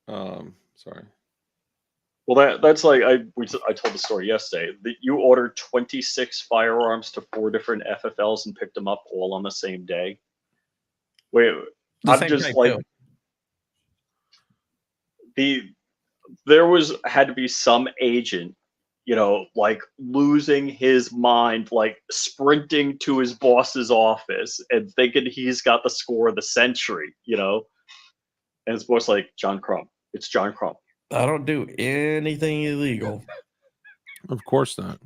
Sorry. Well, that's like I told the story yesterday. That you ordered 26 firearms to 4 different FFLs and picked them up all on the same day. Wait, I'm just like too. there had to be some agent like losing his mind, like sprinting to his boss's office and thinking he's got the score of the century, and his boss like, John Crumb, it's John Crumb. I don't do anything illegal. Of course not.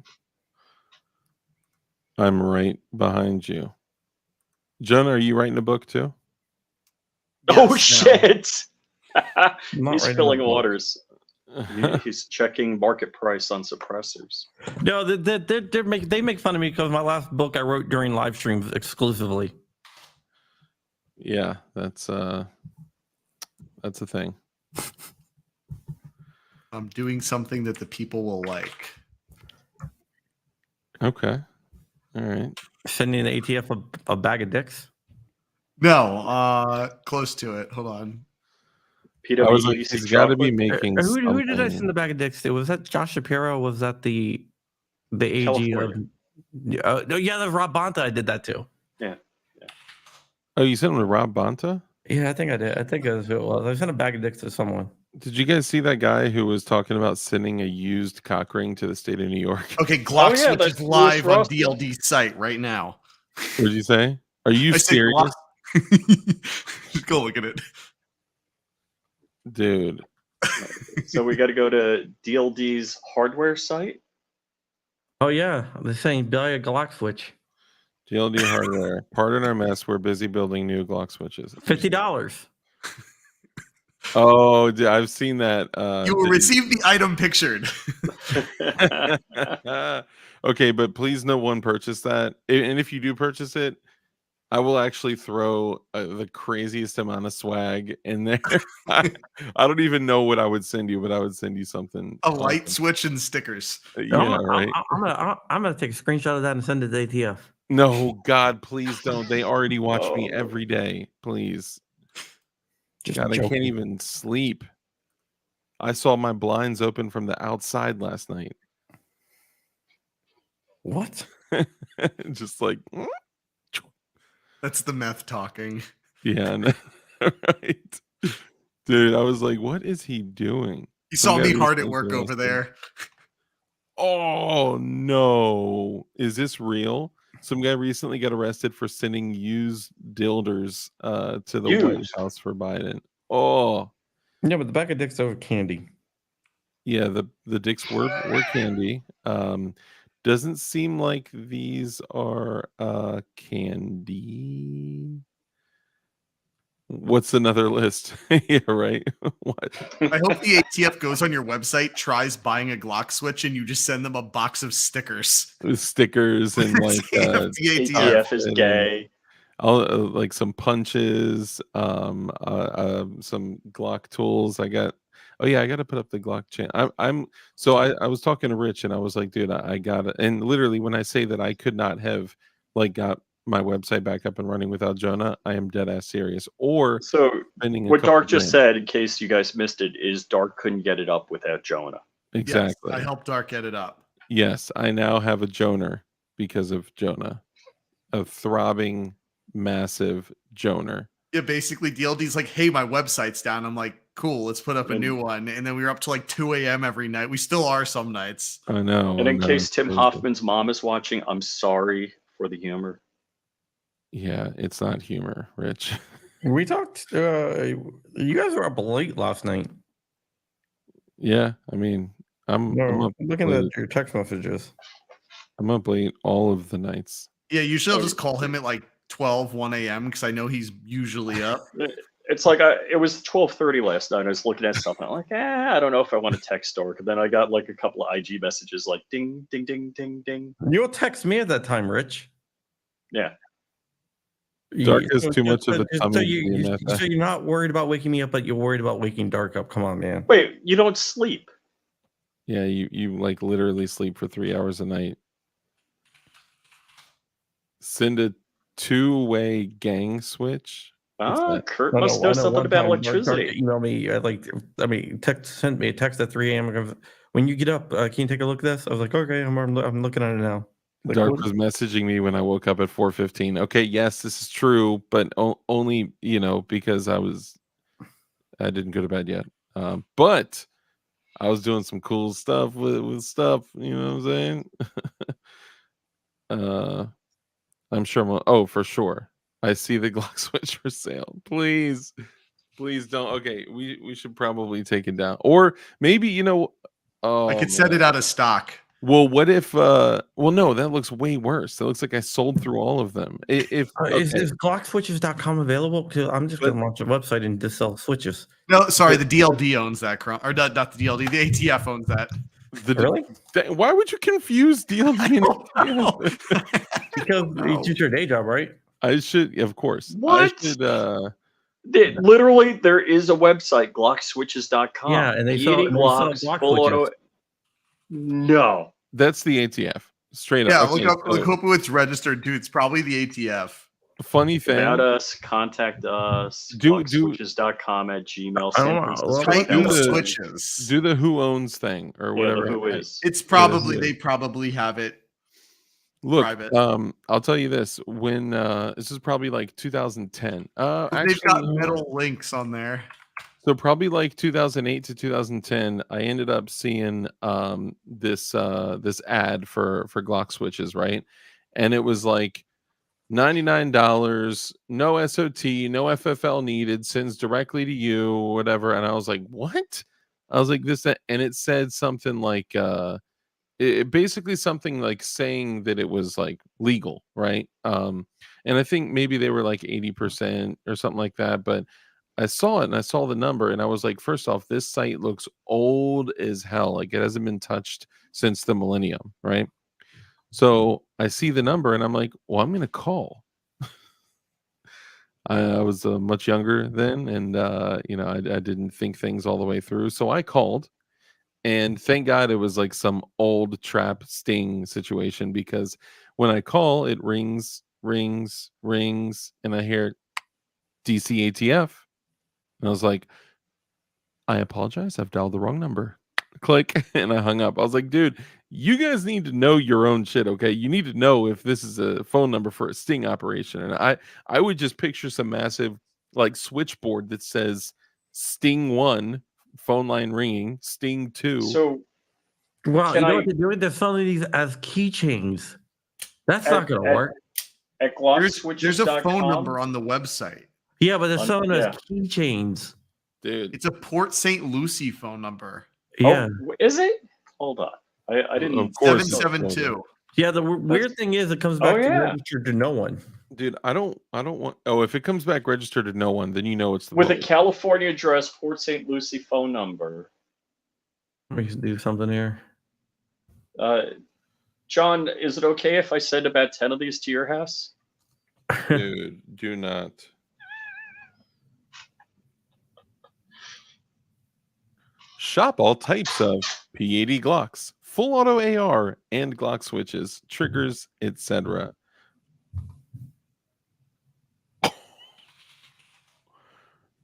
I'm right behind you. Jonah, are you writing a book too? Oh, Yes, shit. Not He's writing filling a book. orders. He's checking market price on suppressors. No, they make fun of me because my last book I wrote during live streams exclusively. Yeah, that's a thing. I'm doing something that the people will like. Okay. All right. Sending the ATF a bag of dicks. No, close to it. Hold on. I was like, PWC he's got to be chocolate? making Who did I something. send the bag of dicks to? Was that Josh Shapiro? Was that the AG of? California. No, yeah, that was Rob Bonta. I did that too. Oh, you sent him to Rob Bonta? Yeah, I think I did. I think that's who it was. I sent a bag of dicks to someone. Did you guys see that guy who was talking about sending a used cock ring to the state of New York? Okay, Glock yeah, Switch that's is live on Ross. DLD's site right now. What did you say? Are you I say serious? Glock- Just go look at it. Dude. So we got to go to DLD's hardware site. Oh yeah, they're saying buy a Glock switch. GLD hardware. Pardon our mess. We're busy building new Glock switches. $50. Oh, I've seen that. You will receive the item pictured. Okay, but please no one purchase that. And if you do purchase it, I will actually throw the craziest amount of swag in there. I don't even know what I would send you, but I would send you something. A light awesome. switch and stickers. Yeah, right. I'm gonna take a screenshot of that and send it to ATF. No, God, please don't. They already watch me every day. Please. Just God, I joking. can't even sleep. I saw my blinds open from the outside last night. What? Just like, That's the meth talking. yeah, I know, right. Dude, I was like, what is he doing? You saw Some me guy hard at recently work over arrested. there. Oh no. Is this real? Some guy recently got arrested for sending used dilders to the White Used? House for Biden. Oh. Yeah, but the bag of dicks over candy. Yeah, the dicks were candy. Doesn't seem like these are candy. What's another list? Yeah, right. What? I hope the ATF goes on your website, tries buying a Glock switch, and you just send them a box of stickers. With stickers and like the ATF. ATF is and- gay. like some punches, some Glock tools. I got to put up the Glock channel. I was talking to Rich and I was like, dude, I got it. And literally when I say that I could not have like got my website back up and running without Jonah, I am dead ass serious. Or So spending a what couple Dark just grand. said, in case you guys missed it, is Dark couldn't get it up without Jonah. Exactly. Yes, I helped Dark get it up. Yes, I now have a Joner because of Jonah. A throbbing, massive Joner. Yeah, basically DLD's like, hey, my website's down. I'm like, cool, let's put up a new one. And then we were up to like 2 a.m. every night. We still are some nights. I know. And in I know, case it's Tim crazy. Hoffman's mom is watching, I'm sorry for the humor. Yeah, it's not humor, Rich. We talked. You guys were up late last night. Yeah, I mean, I'm up looking late. at your text messages. I'm up late all of the nights. Yeah, usually I'll just call him at like 12, 1 a.m. because I know he's usually up. It's like it was 12:30 last night. I was looking at something. I'm like, I don't know if I want to text Dark. And then I got like a couple of IG messages like ding, ding, ding, ding, ding. You'll text me at that time, Rich. Yeah. Dark has too much of a So tummy. so you're not worried about waking me up, but you're worried about waking Dark up. Come on, man. Wait, you don't sleep? Yeah, you like literally sleep for 3 hours a night. Send a two-way gang switch. What's Kurt I must know something one about time Dark electricity. emailed me. Sent me a text at 3 a.m. When you get up, can you take a look at this? I was like, okay, I'm looking at it now. Like, Dark what? was messaging me when I woke up at 4:15. Okay, yes, this is true, but only because I didn't go to bed yet. But I was doing some cool stuff with stuff. You know what I'm saying? I'm sure. Oh, for sure. I see the Glock switch for sale. Please, please don't. Okay, we should probably take it down, or maybe I Oh, could set man. it out of stock. Well, what if? Well, no, that looks way worse. That looks like I sold through all of them. If Is, okay, is GlockSwitches.com available? Because I'm just but going to launch a website and just sell switches. No, sorry, the DLD owns that, or not the DLD, the ATF owns that. Really? Why would you confuse DLD and Oh, ATF? Because it's just your day job, right? I should, of course. What? I should. Literally, there is a website, glockswitches.com. Yeah, and they sell Glocks, Glock full switches. auto. No. That's the ATF. Straight yeah, up. look Okay, so up who it's registered to. It's probably the ATF. funny thing. About us, contact us. Do- glockswitches.com at Gmail. I San don't know. Francisco. Well, Titan do the- switches. Do the who owns thing or Yeah, the whatever. who is. It's probably Yeah. they probably have it. Look, private. I'll tell you this. When this is probably like 2010. Actually, They've got metal links on there. so probably like 2008 to 2010, I ended up seeing this ad for Glock switches, right? And it was like $99, no SOT, no FFL needed, sends directly to you, whatever. And I was like, what? I was like, this, that, and it said something like basically something like saying that it was like legal, right? And I think maybe they were like 80% or something like that, but I saw it and I saw the number and I was like, first off, this site looks old as hell. Like it hasn't been touched since the millennium, right? So I see the number and I'm like, well, I'm going to call. I was much younger then and, I didn't think things all the way through. So I called and thank God it was like some old trap sting situation because when I call, it rings, and I hear DCATF. And I was like, I apologize. I've dialed the wrong number. Click. And I hung up. I was like, dude, you guys need to know your own shit, okay? You need to know if this is a phone number for a sting operation. And I would just picture some massive like switchboard that says Sting 1, phone line ringing, Sting 2. So Well, Can you know I- what they're doing? They're selling these as keychains. That's not going to work. at There's glockswitches.com. a phone number on the website. Yeah, but they're on- selling yeah. as keychains. Dude, It's a Port St. Lucie phone number. Yeah. Oh, is it? Hold on. I didn't. Of course. 772. Yeah, the weird thing is it comes back to yeah. registered to no one. dude, I don't want. Oh, if it comes back registered to no one, then you know it's the With a bully. California address, Port St. Lucie phone number. Let me do something here. John, is it okay if I send about 10 of these to your house? Dude, do not. Shop all types of P80 Glocks, full auto AR, and Glock switches, triggers, etc.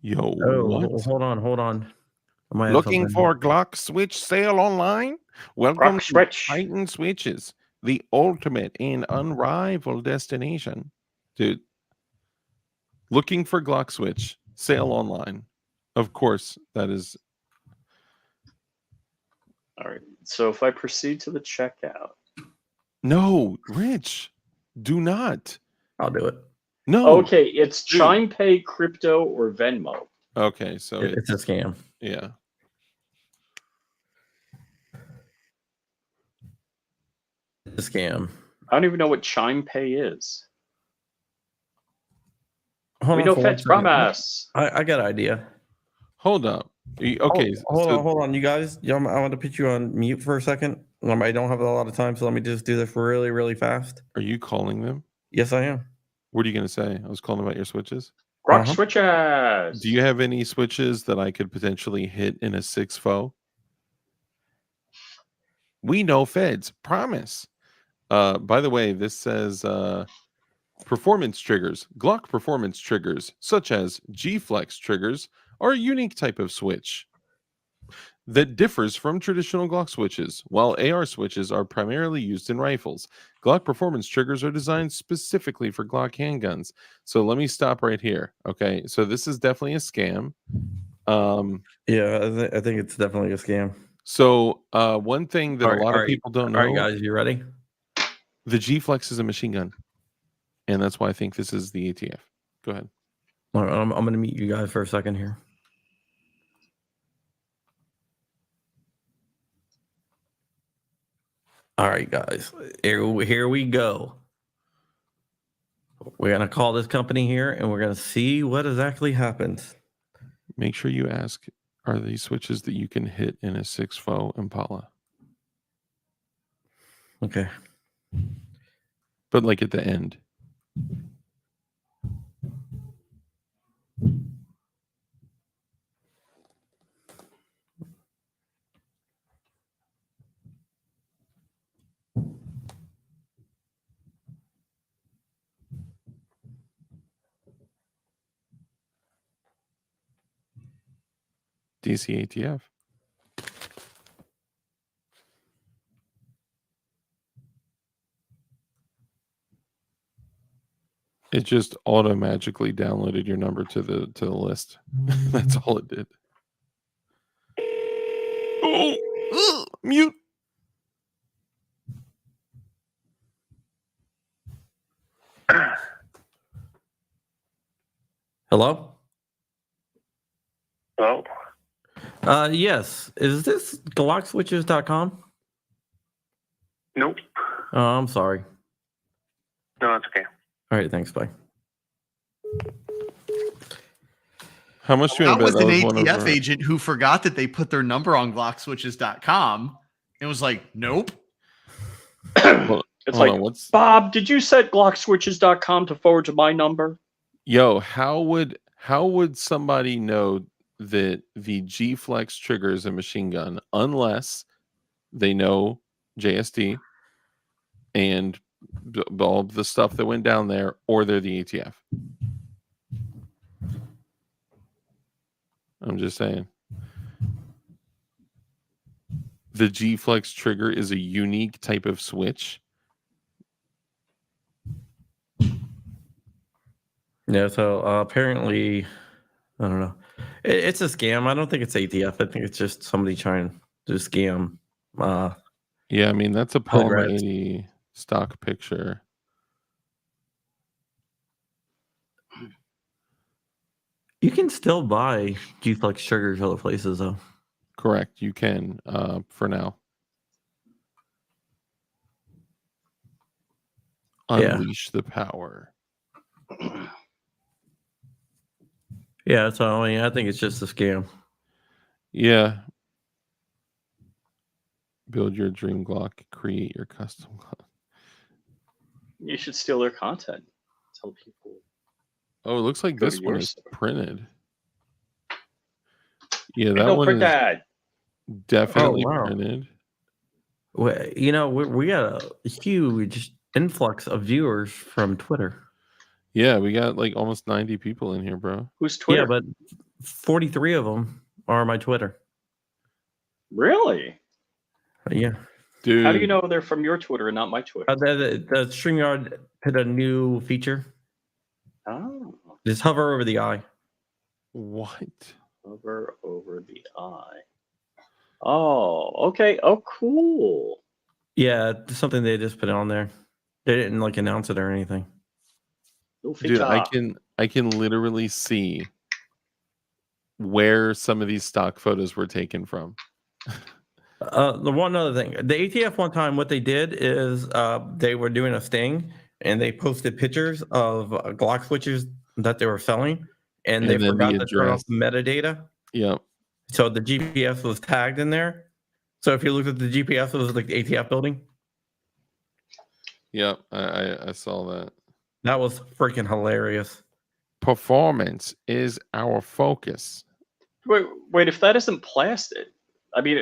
Yo, Oh, what? hold on. I might have Looking something. for Glock switch sale online? Welcome Glock to switch. Titan Switches, the ultimate and unrivaled destination. Dude, looking for Glock switch sale online. Of course, that is. All right. So if I proceed to the checkout. No, Rich, do not. I'll do it. No. Okay, it's Dude. Chime Pay, crypto, or Venmo. Okay, so It's a scam. yeah. It's a scam. I don't even know what Chime Pay is. Hold We on know for one Feds second. promise. I got an idea. Hold up. Okay, Hold on, you guys. I want to put you on mute for a second. I don't have a lot of time, so let me just do this really, really fast. Are you calling them? Yes, I am. What are you going to say? I was calling about your switches. Grok Uh-huh. switches. Do you have any switches that I could potentially hit in a 6-4? We know Feds. Promise. By the way, this says performance triggers. Glock performance triggers, such as G-Flex triggers, are a unique type of switch that differs from traditional Glock switches. While AR switches are primarily used in rifles, Glock performance triggers are designed specifically for Glock handguns. So let me stop right here. Okay, so this is definitely a scam. Yeah, I think it's definitely a scam. So one thing that All a right, lot all of right. people don't All right, know, guys, you ready? the G-Flex is a machine gun. And that's why I think this is the ATF. Go ahead. All right, I'm going to meet you guys for a second here. All right, guys, here we go. We're going to call this company here, and we're going to see what exactly happens. Make sure you ask, are these switches that you can hit in a 6.4 Impala? Okay. But like at the end. DC ATF. It just automatically downloaded your number to the list. That's all it did. Oh, mute. Hello? Hello? Yes. Is this GlockSwitches.com? Nope. Oh, I'm sorry. No, it's okay. All right, thanks. Bye. How much do you That want to was bet an that was one of ATF our- agent who forgot that they put their number on GlockSwitches.com and was like, nope. Hold It's on, like, what's Bob, did you set GlockSwitches.com to forward to my number? Yo, how would somebody know that the G-Flex trigger is a machine gun unless they know JSD and all the stuff that went down there, or they're the ATF? I'm just saying. The G-Flex trigger is a unique type of switch. Yeah, so apparently, I don't know. It's a scam. I don't think it's ATF. I think it's just somebody trying to scam. Yeah, I mean, that's a Hood Palma rats. 80 stock picture. You can still buy G-Flex triggers other places, though. Correct, you can for now. Yeah. Unleash the power. Yeah, so I mean, I think it's just a scam. Yeah. Build your dream Glock, create your custom Glock. You should steal their content. Tell people. Oh, it looks like Go this to one your is store. printed. Yeah, Hey, that no, one print is that. definitely wow. printed. You know, we got a huge influx of viewers from Twitter. Yeah, we got like almost 90 people in here, bro. Who's Twitter? Yeah, but 43 of them are my Twitter. Really? Yeah. Dude. How do you know they're from your Twitter and not my Twitter? The StreamYard put a new feature. Oh, Just hover over the eye. What? hover over the eye. Oh, okay. Oh, cool. Yeah, it's something they just put on there. They didn't like announce it or anything. New Dude, feature. I can literally see where some of these stock photos were taken from. The one other thing, the ATF one time, what they did is they were doing a sting and they posted pictures of Glock switches that they were selling, and they And then forgot the to turn off address. the metadata. Yep. So the GPS was tagged in there. So if you looked at the GPS, it was like the ATF building. Yep. I saw that. That was freaking hilarious. Performance is our focus. Wait. If that isn't plastic, I mean,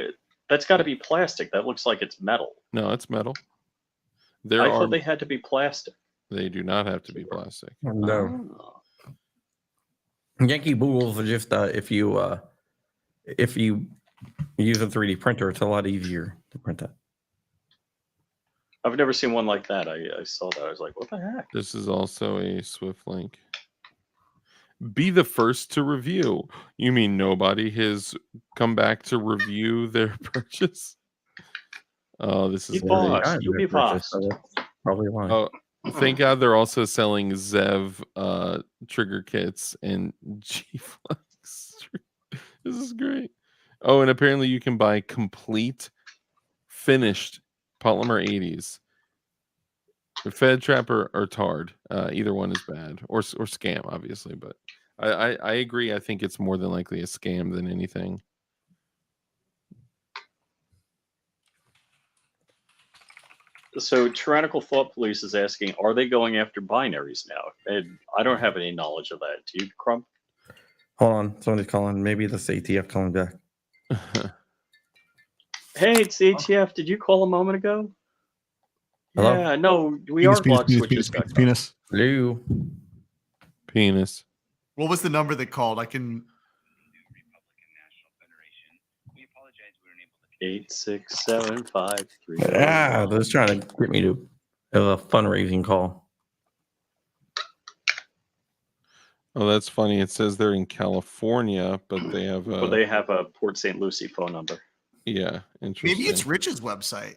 that's got to be plastic. That looks like it's metal. No, it's metal. I thought they had to be plastic. They do not have to be plastic. No. Oh. Yankee Boodles are just if you use a 3D printer, it's a lot easier to print that. I've never seen one like that. I saw that. I was like, what the heck? This is also a Swift link. Be the first to review. You mean nobody has come back to review their purchase? Oh, this is You great. boss. You be boss. So that's probably why. Oh, thank God they're also selling Zev trigger kits and G-Flux. This is great. Oh, and apparently you can buy complete finished polymer 80s. Fed Trap or Tard. Either one is bad. Or scam, obviously, but I agree. I think it's more than likely a scam than anything. So Tyrannical Thought Police is asking, are they going after binaries now? And I don't have any knowledge of that. Do you, Crump? Hold on, somebody's calling. Maybe this ATF calling back. Hey, it's the ATF. Did you call a moment ago? Hello? Yeah, no, we are block switches. penis. Hello. Penis. What was the number that called? I can. 86753. Ah, they're just trying to get me to have a fundraising call. Oh, that's funny. It says they're in California, but they have But they have a Port St. Lucie phone number. yeah, interesting. Maybe it's Rich's website.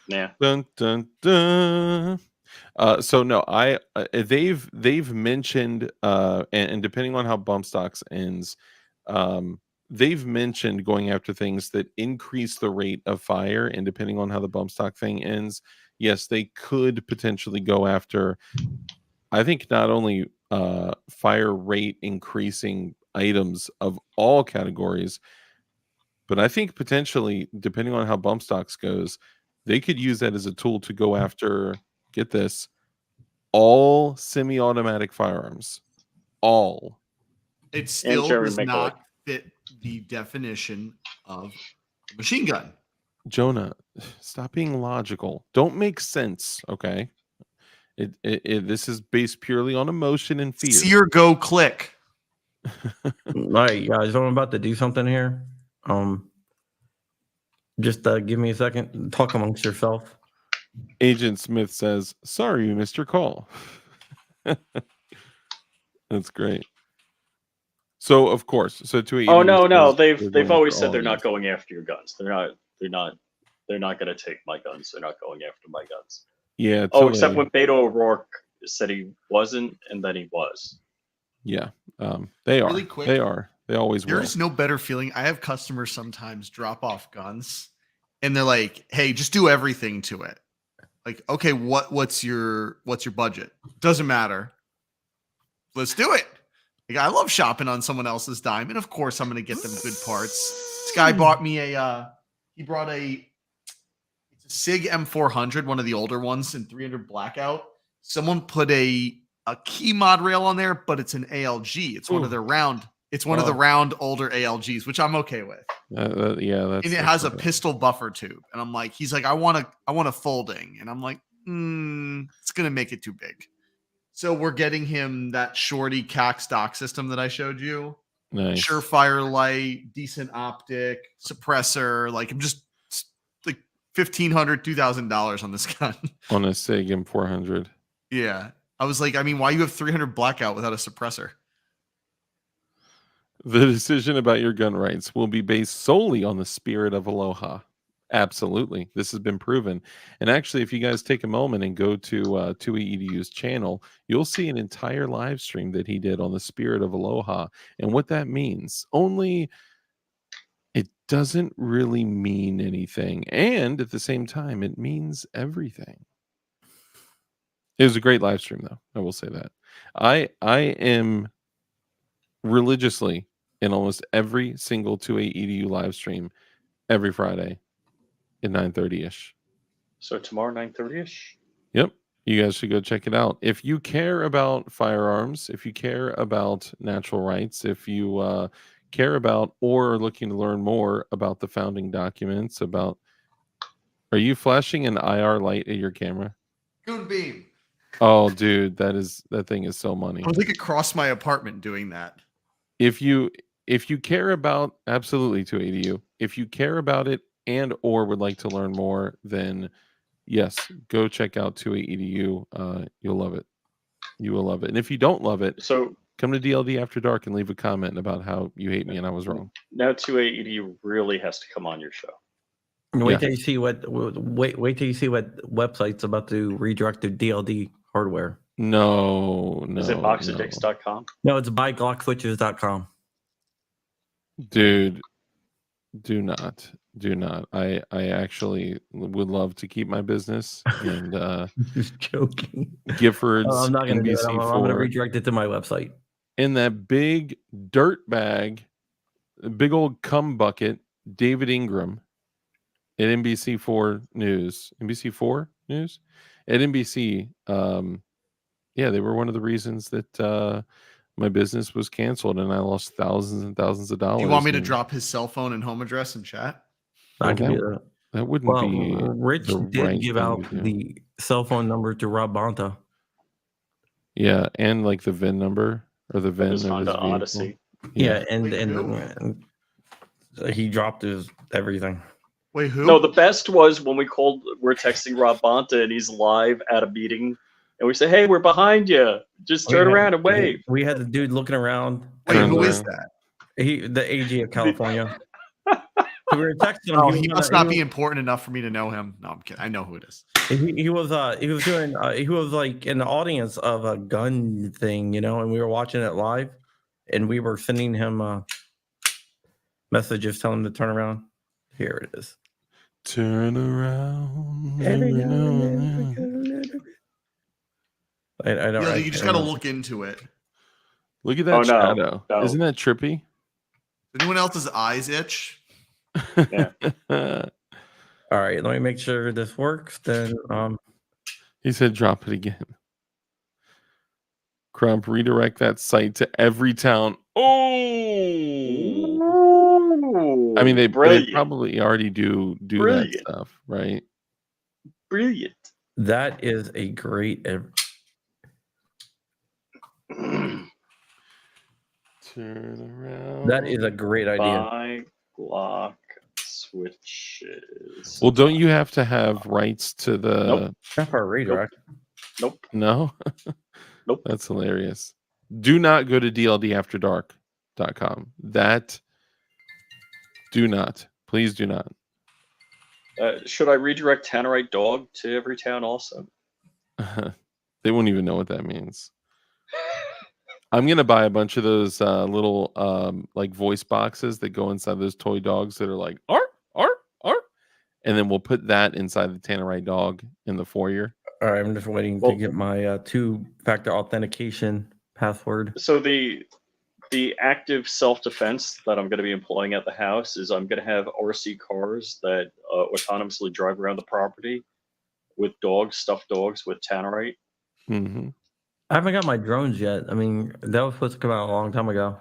Yeah. Dun dun dun. So no, they've mentioned and depending on how bump stocks ends, they've mentioned going after things that increase the rate of fire, and depending on how the bump stock thing ends, yes, they could potentially go after. I think not only fire rate increasing items of all categories, but I think potentially, depending on how bump stocks goes, they could use that as a tool to go after, get this, all semi-automatic firearms. All. It still Jerry does Miculek. not fit the definition of a machine gun. Jonah, stop being logical. Don't make sense, okay? This is based purely on emotion and fear. See or go click. All right, guys, I'm about to do something here. Just give me a second. Talk amongst yourself. Agent Smith says, "Sorry, you missed your call." That's great. So of course, so 280. Oh no, they're they've going always after said all they're of not these. going after your guns. They're not going to take my guns. They're not going after my guns. Yeah. Oh, till except they- when Beto O'Rourke said he wasn't, and then he was. Yeah. They are. Really quick, They are. They always will. There's no better feeling. I have customers sometimes drop off guns and they're like, "Hey, just do everything to it." Like, okay, what's your budget? Doesn't matter. Let's do it. Like, I love shopping on someone else's dime, and of course I'm gonna get them good parts. This guy bought me he brought it's a SIG M400, one of the older ones, in 300 blackout. Someone put a key mod rail on there, but it's an ALG. It's one of their round. It's one of the round older ALGs, which I'm okay with. Yeah, that's. And it has a pistol buffer tube. And I'm like, he's like, I want a folding. And I'm like, it's gonna make it too big. So we're getting him that shorty CAC stock system that I showed you. Nice. Surefire light, decent optic, suppressor. Like, I'm just like $1,500, $2,000 on this gun. On a SIG M400. Yeah. I was like, I mean, why you have 300 blackout without a suppressor? The decision about your gun rights will be based solely on the spirit of Aloha. Absolutely. This has been proven. And actually, if you guys take a moment and go to 2EDU's channel, you'll see an entire live stream that he did on the spirit of Aloha and what that means. Only it doesn't really mean anything. And at the same time, it means everything. It was a great live stream, though. I will say that. I am religiously in almost every single 2AEDU live stream every Friday at 9:30ish. So tomorrow 9:30ish. Yep. You guys should go check it out. If you care about firearms, if you care about natural rights, if you care about or are looking to learn more about the founding documents, about, are you flashing an IR light at your camera? Goon beam. Oh, dude, that thing is so money. I was like across my apartment doing that. If you care about, absolutely, 2ADU, if you care about it and or would like to learn more, then yes, go check out 2AEDU. You'll love it. You will love it. And if you don't love it, So Come to DLD After Dark and leave a comment about how you hate me and I was wrong. Now 2AED really has to come on your show. Wait Yeah. till you see wait till you see what website's about to redirect to DLD hardware. No. Is it boxofdicks.com? No, it's buyglockswitches.com. Dude, do not. I actually would love to keep my business and Just joking. Giffords, I'm not going to do it. I'm going to NBC4, redirect it to my website. in that big dirt bag, big old cum bucket, David Ingram at NBC4 News. NBC4 News? At NBC, yeah, they were one of the reasons that my business was canceled and I lost thousands and thousands of dollars. You want me to and- drop his cell phone and home address in chat? I Well, can do that. That wouldn't Well, be Rich the did right give thing out to do. the cell phone number to Rob Bonta. Yeah, and like the VIN number or the VIN His of his Honda vehicle. Odyssey. Yeah, and Wait, and he dropped his everything. Wait, who? No, the best was when we're texting Rob Bonta and he's live at a meeting and we say, hey, we're behind you. Just turn around and wave. We had the dude looking around. Wait, Turns who is around. that? The AG of California. So we were texting him. Oh, was he on must a- not be important enough for me to know him. No, I'm kidding. I know who it is. He was doing he was like in the audience of a gun thing, and we were watching it live, and we were sending him messages telling him to turn around. Here it is. Turn around. Every every now now and and then. then. I don't. Yeah, I you just can't got to remember. look into it. Look at that Oh, no, shadow. no. Isn't that trippy? Anyone else's eyes itch? Yeah. All right, let me make sure this works. Then He said drop it again. Crump, redirect that site to every town. Oh, I mean, they brilliant. probably already do Brilliant. that stuff, right? Brilliant. that is a great. Turn around. That is a great idea. Buy block switches. Well, don't you have to have rights to the? Nope. Not for a redirect. Nope. No. Nope. That's hilarious. Do not go to dldafterdark.com. That. Do not. Please do not. Should I redirect Tannerite Dog to every town also? They won't even know what that means. I'm gonna buy a bunch of those little like voice boxes that go inside those toy dogs that are like art, and then we'll put that inside the Tannerite dog in the foyer. All right, I'm just waiting to get my two-factor authentication password. So the active self-defense that I'm going to be employing at the house is I'm going to have RC cars that autonomously drive around the property with dogs, stuffed dogs with Tannerite. Mm-hmm. I haven't got my drones yet. I mean, that was supposed to come out a long time ago.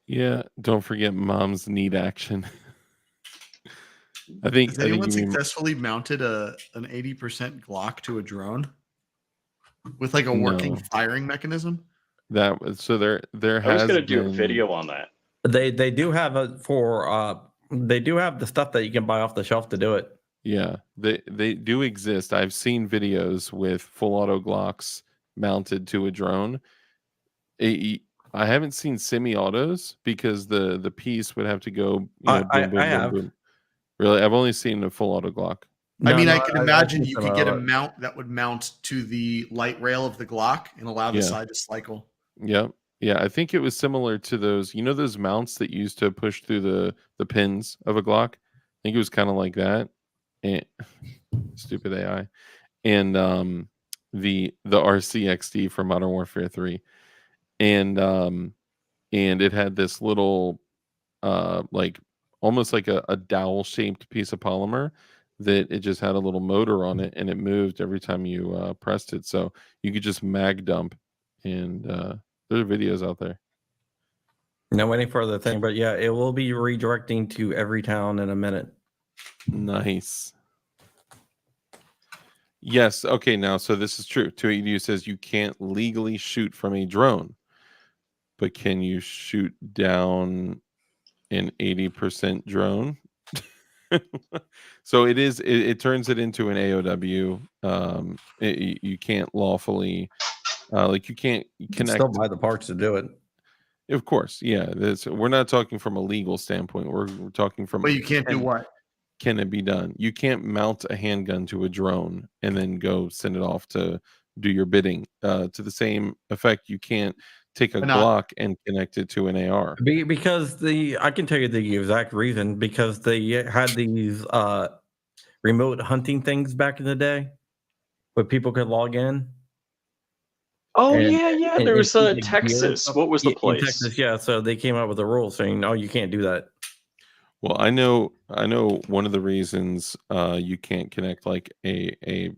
Yeah, don't forget mom's need action. I think Has anyone you mean successfully mounted an 80% Glock to a drone with like a working No. firing mechanism? that. So there I was has going to do a been- video on that. They do have it for they do have the stuff that you can buy off the shelf to do it. Yeah, they do exist. I've seen videos with full auto Glocks mounted to a drone. I haven't seen semi-autos because the piece would have to go. I have. Really, I've only seen a full auto Glock. I mean, I No, can imagine think you some could get a of it. mount that would mount to the light rail of the Glock and allow the Yeah. side to cycle. Yep. Yeah, I think it was similar to those. Those mounts that you used to push through the pins of a Glock. I think it was kind of like that. And stupid AI, and the RCXD from Modern Warfare 3, and it had this little like almost like a dowel shaped piece of polymer that it just had a little motor on it, and it moved every time you pressed it, so you could just mag dump. And there are videos out there. No, waiting for the thing, but yeah, it will be redirecting to every town in a minute. Nice. Yes. Okay. Now, so this is true. 2AEDU says you can't legally shoot from a drone, but can you shoot down an 80% drone? So it is. It turns it into an AOW. You can't lawfully Like you can't You connect. still buy the parts to do it. Of course, yeah. We're not talking from a legal standpoint. We're talking from. But you can't do what? Can it be done? You can't mount a handgun to a drone and then go send it off to do your bidding. To the same effect, you can't take a Why not? Glock and connect it to an AR. Because I can tell you the exact reason, because they had these remote hunting things back in the day where people could log in. Oh And- yeah. and There was see the gear and Texas. stuff. What was the In place? Texas, yeah. So they came out with a rule saying, "Oh, you can't do that." Well, I know one of the reasons you can't connect like a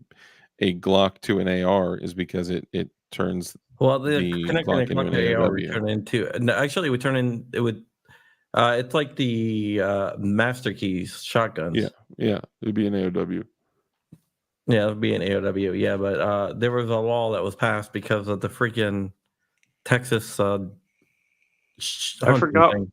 Glock to an AR is because it turns Well, the the connecting Glock a into Glock an to AR would AOW. turn into. No, actually, it would turn in. It would. It's like the Master Keys shotguns. Yeah, it'd be an AOW. Yeah, it would be an AOW. Yeah, but there was a law that was passed because of the freaking Texas. I hunting forgot. thing.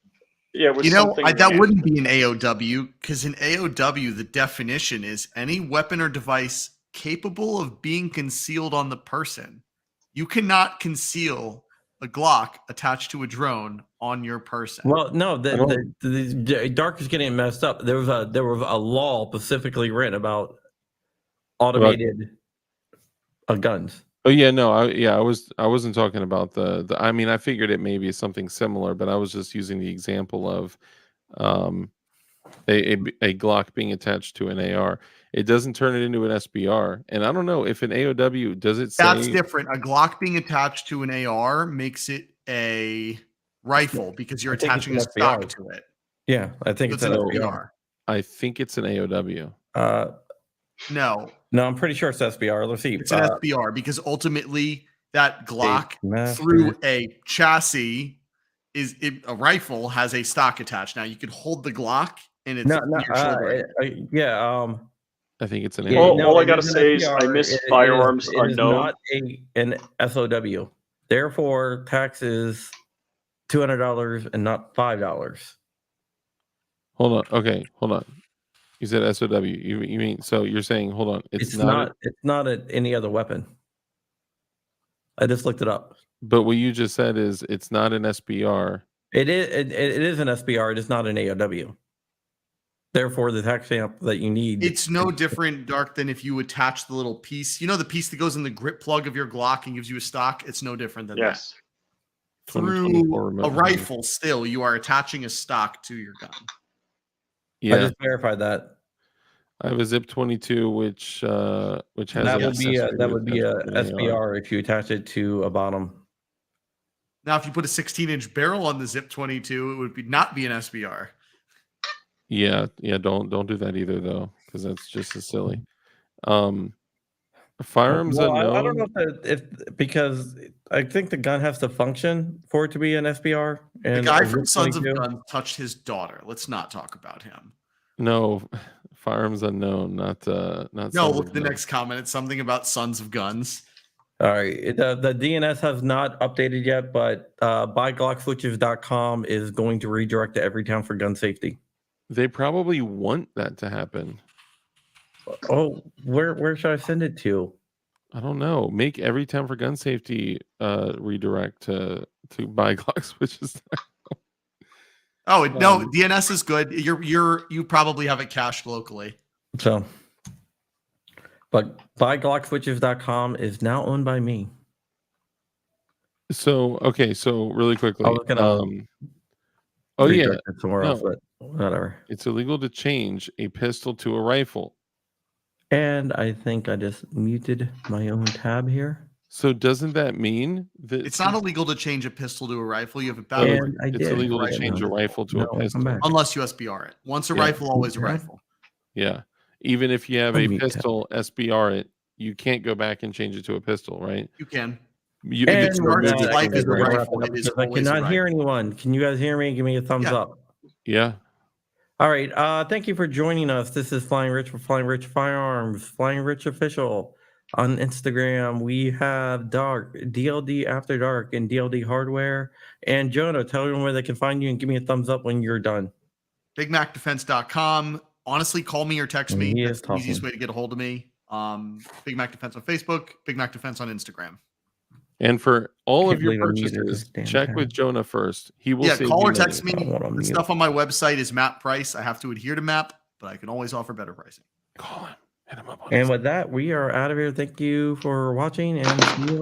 Yeah, it was You know, something. that wouldn't be an AOW because in AOW, the definition is any weapon or device capable of being concealed on the person. You cannot conceal a Glock attached to a drone on your person. Well, no, I don't- the Dark is getting messed up. There was a law specifically written about automated guns. Oh yeah, no, I wasn't talking about the. I mean, I figured it may be something similar, but I was just using the example of um, a Glock being attached to an AR. It doesn't turn it into an SBR, and I don't know if an AOW does it say. That's different. A Glock being attached to an AR makes it a rifle because you're I think it's attaching a an stock SBR. to it. Yeah, I think It's it's an an SBR. SBR. I think it's an AOW. No, No, I'm pretty sure it's SBR. Let's see. it's an SBR because ultimately that Glock Master- through a chassis a rifle has a stock attached. Now you could hold the Glock and it's No, your shoulder. yeah. I think it's an Yeah, Well, AOW. all I it gotta is an say is I SBR. miss It Firearms it is Unknown. not an SOW. Therefore, tax is $200 and not $5. Hold on. Okay, hold on. You said SOW. You mean so you're saying hold on? It's not any other weapon. I just looked it up. But what you just said is it's not an SBR. It is an SBR. It is not an AOW. Therefore, the tax stamp that you need. It's no different, Dark, than if you attach the little piece. You know the piece that goes in the grip plug of your Glock and gives you a stock? It's no different than Yes. that. Through 2024 a remote rifle, still, you are attaching a stock to your gun. I Yeah, just verified that. I have a Zip 22, which has That an would be a accessory attached to an AR. SBR if you attach it to a bottom. Now, if you put a 16-inch barrel on the Zip 22, it would not be an SBR. Yeah. Don't do that either though, because that's just as silly. Firearms Well, Unknown. I don't know if because I think the gun has to function for it to be an SBR. The And guy a from Zip Sons of 22. Guns touched his daughter. Let's not talk about him. No, Firearms Unknown, not No, Sons look of at the Guns. next comment. It's something about Sons of Guns. All right. The DNS has not updated yet, but buyglockswitches.com is going to redirect to Everytown for gun safety. They probably want that to happen. Oh, where should I send it to? I don't know. Make every town for gun safety redirect to buy Glock switches. Oh no, DNS is good. You probably have it cached locally. So, but buyglockswitches.com is now owned by me. So okay, so really quickly. I was gonna Oh yeah, redirect it somewhere else, no. but whatever. It's illegal to change a pistol to a rifle. And I think I just muted my own tab here. So doesn't that mean that It's not illegal to change a pistol to a rifle. You have a Oh, battle And I it's did. illegal right to change a now. rifle to No, a come pistol? back. unless you SBR it. Once a Yeah. rifle, always a Okay. rifle. Yeah. Even if you have a Unmute tab. pistol, SBR it, you can't go back and change it to a pistol, right? You can. You, And if it it's starts removed, its it life can as go a back. rifle. It is Because I always a cannot hear rifle. anyone. Can you guys hear me? Give me a thumbs Yeah. up. Yeah. All right. Thank you for joining us. This is Flying Rich for Flying Rich Firearms, Flying Rich Official. On Instagram, we have DLD After Dark, and DLD Hardware. And Jonah, tell everyone where they can find you and give me a thumbs up when you're done. BigMacDefense.com. Honestly, call me or text And me. he That's is the easiest talking. way to get a hold of me. Big Mac Defense on Facebook, Big Mac Defense on Instagram. And for all Can't of your believe I muted this purchases, damn check pen. with Jonah first. He will Yeah, save call you or text money. me. I wanna The mute. stuff on my website is MAP price. I have to adhere to MAP, but I can always offer better pricing. Call him. Hit him up on And his with that, we are out of here. Thank you for watching and see you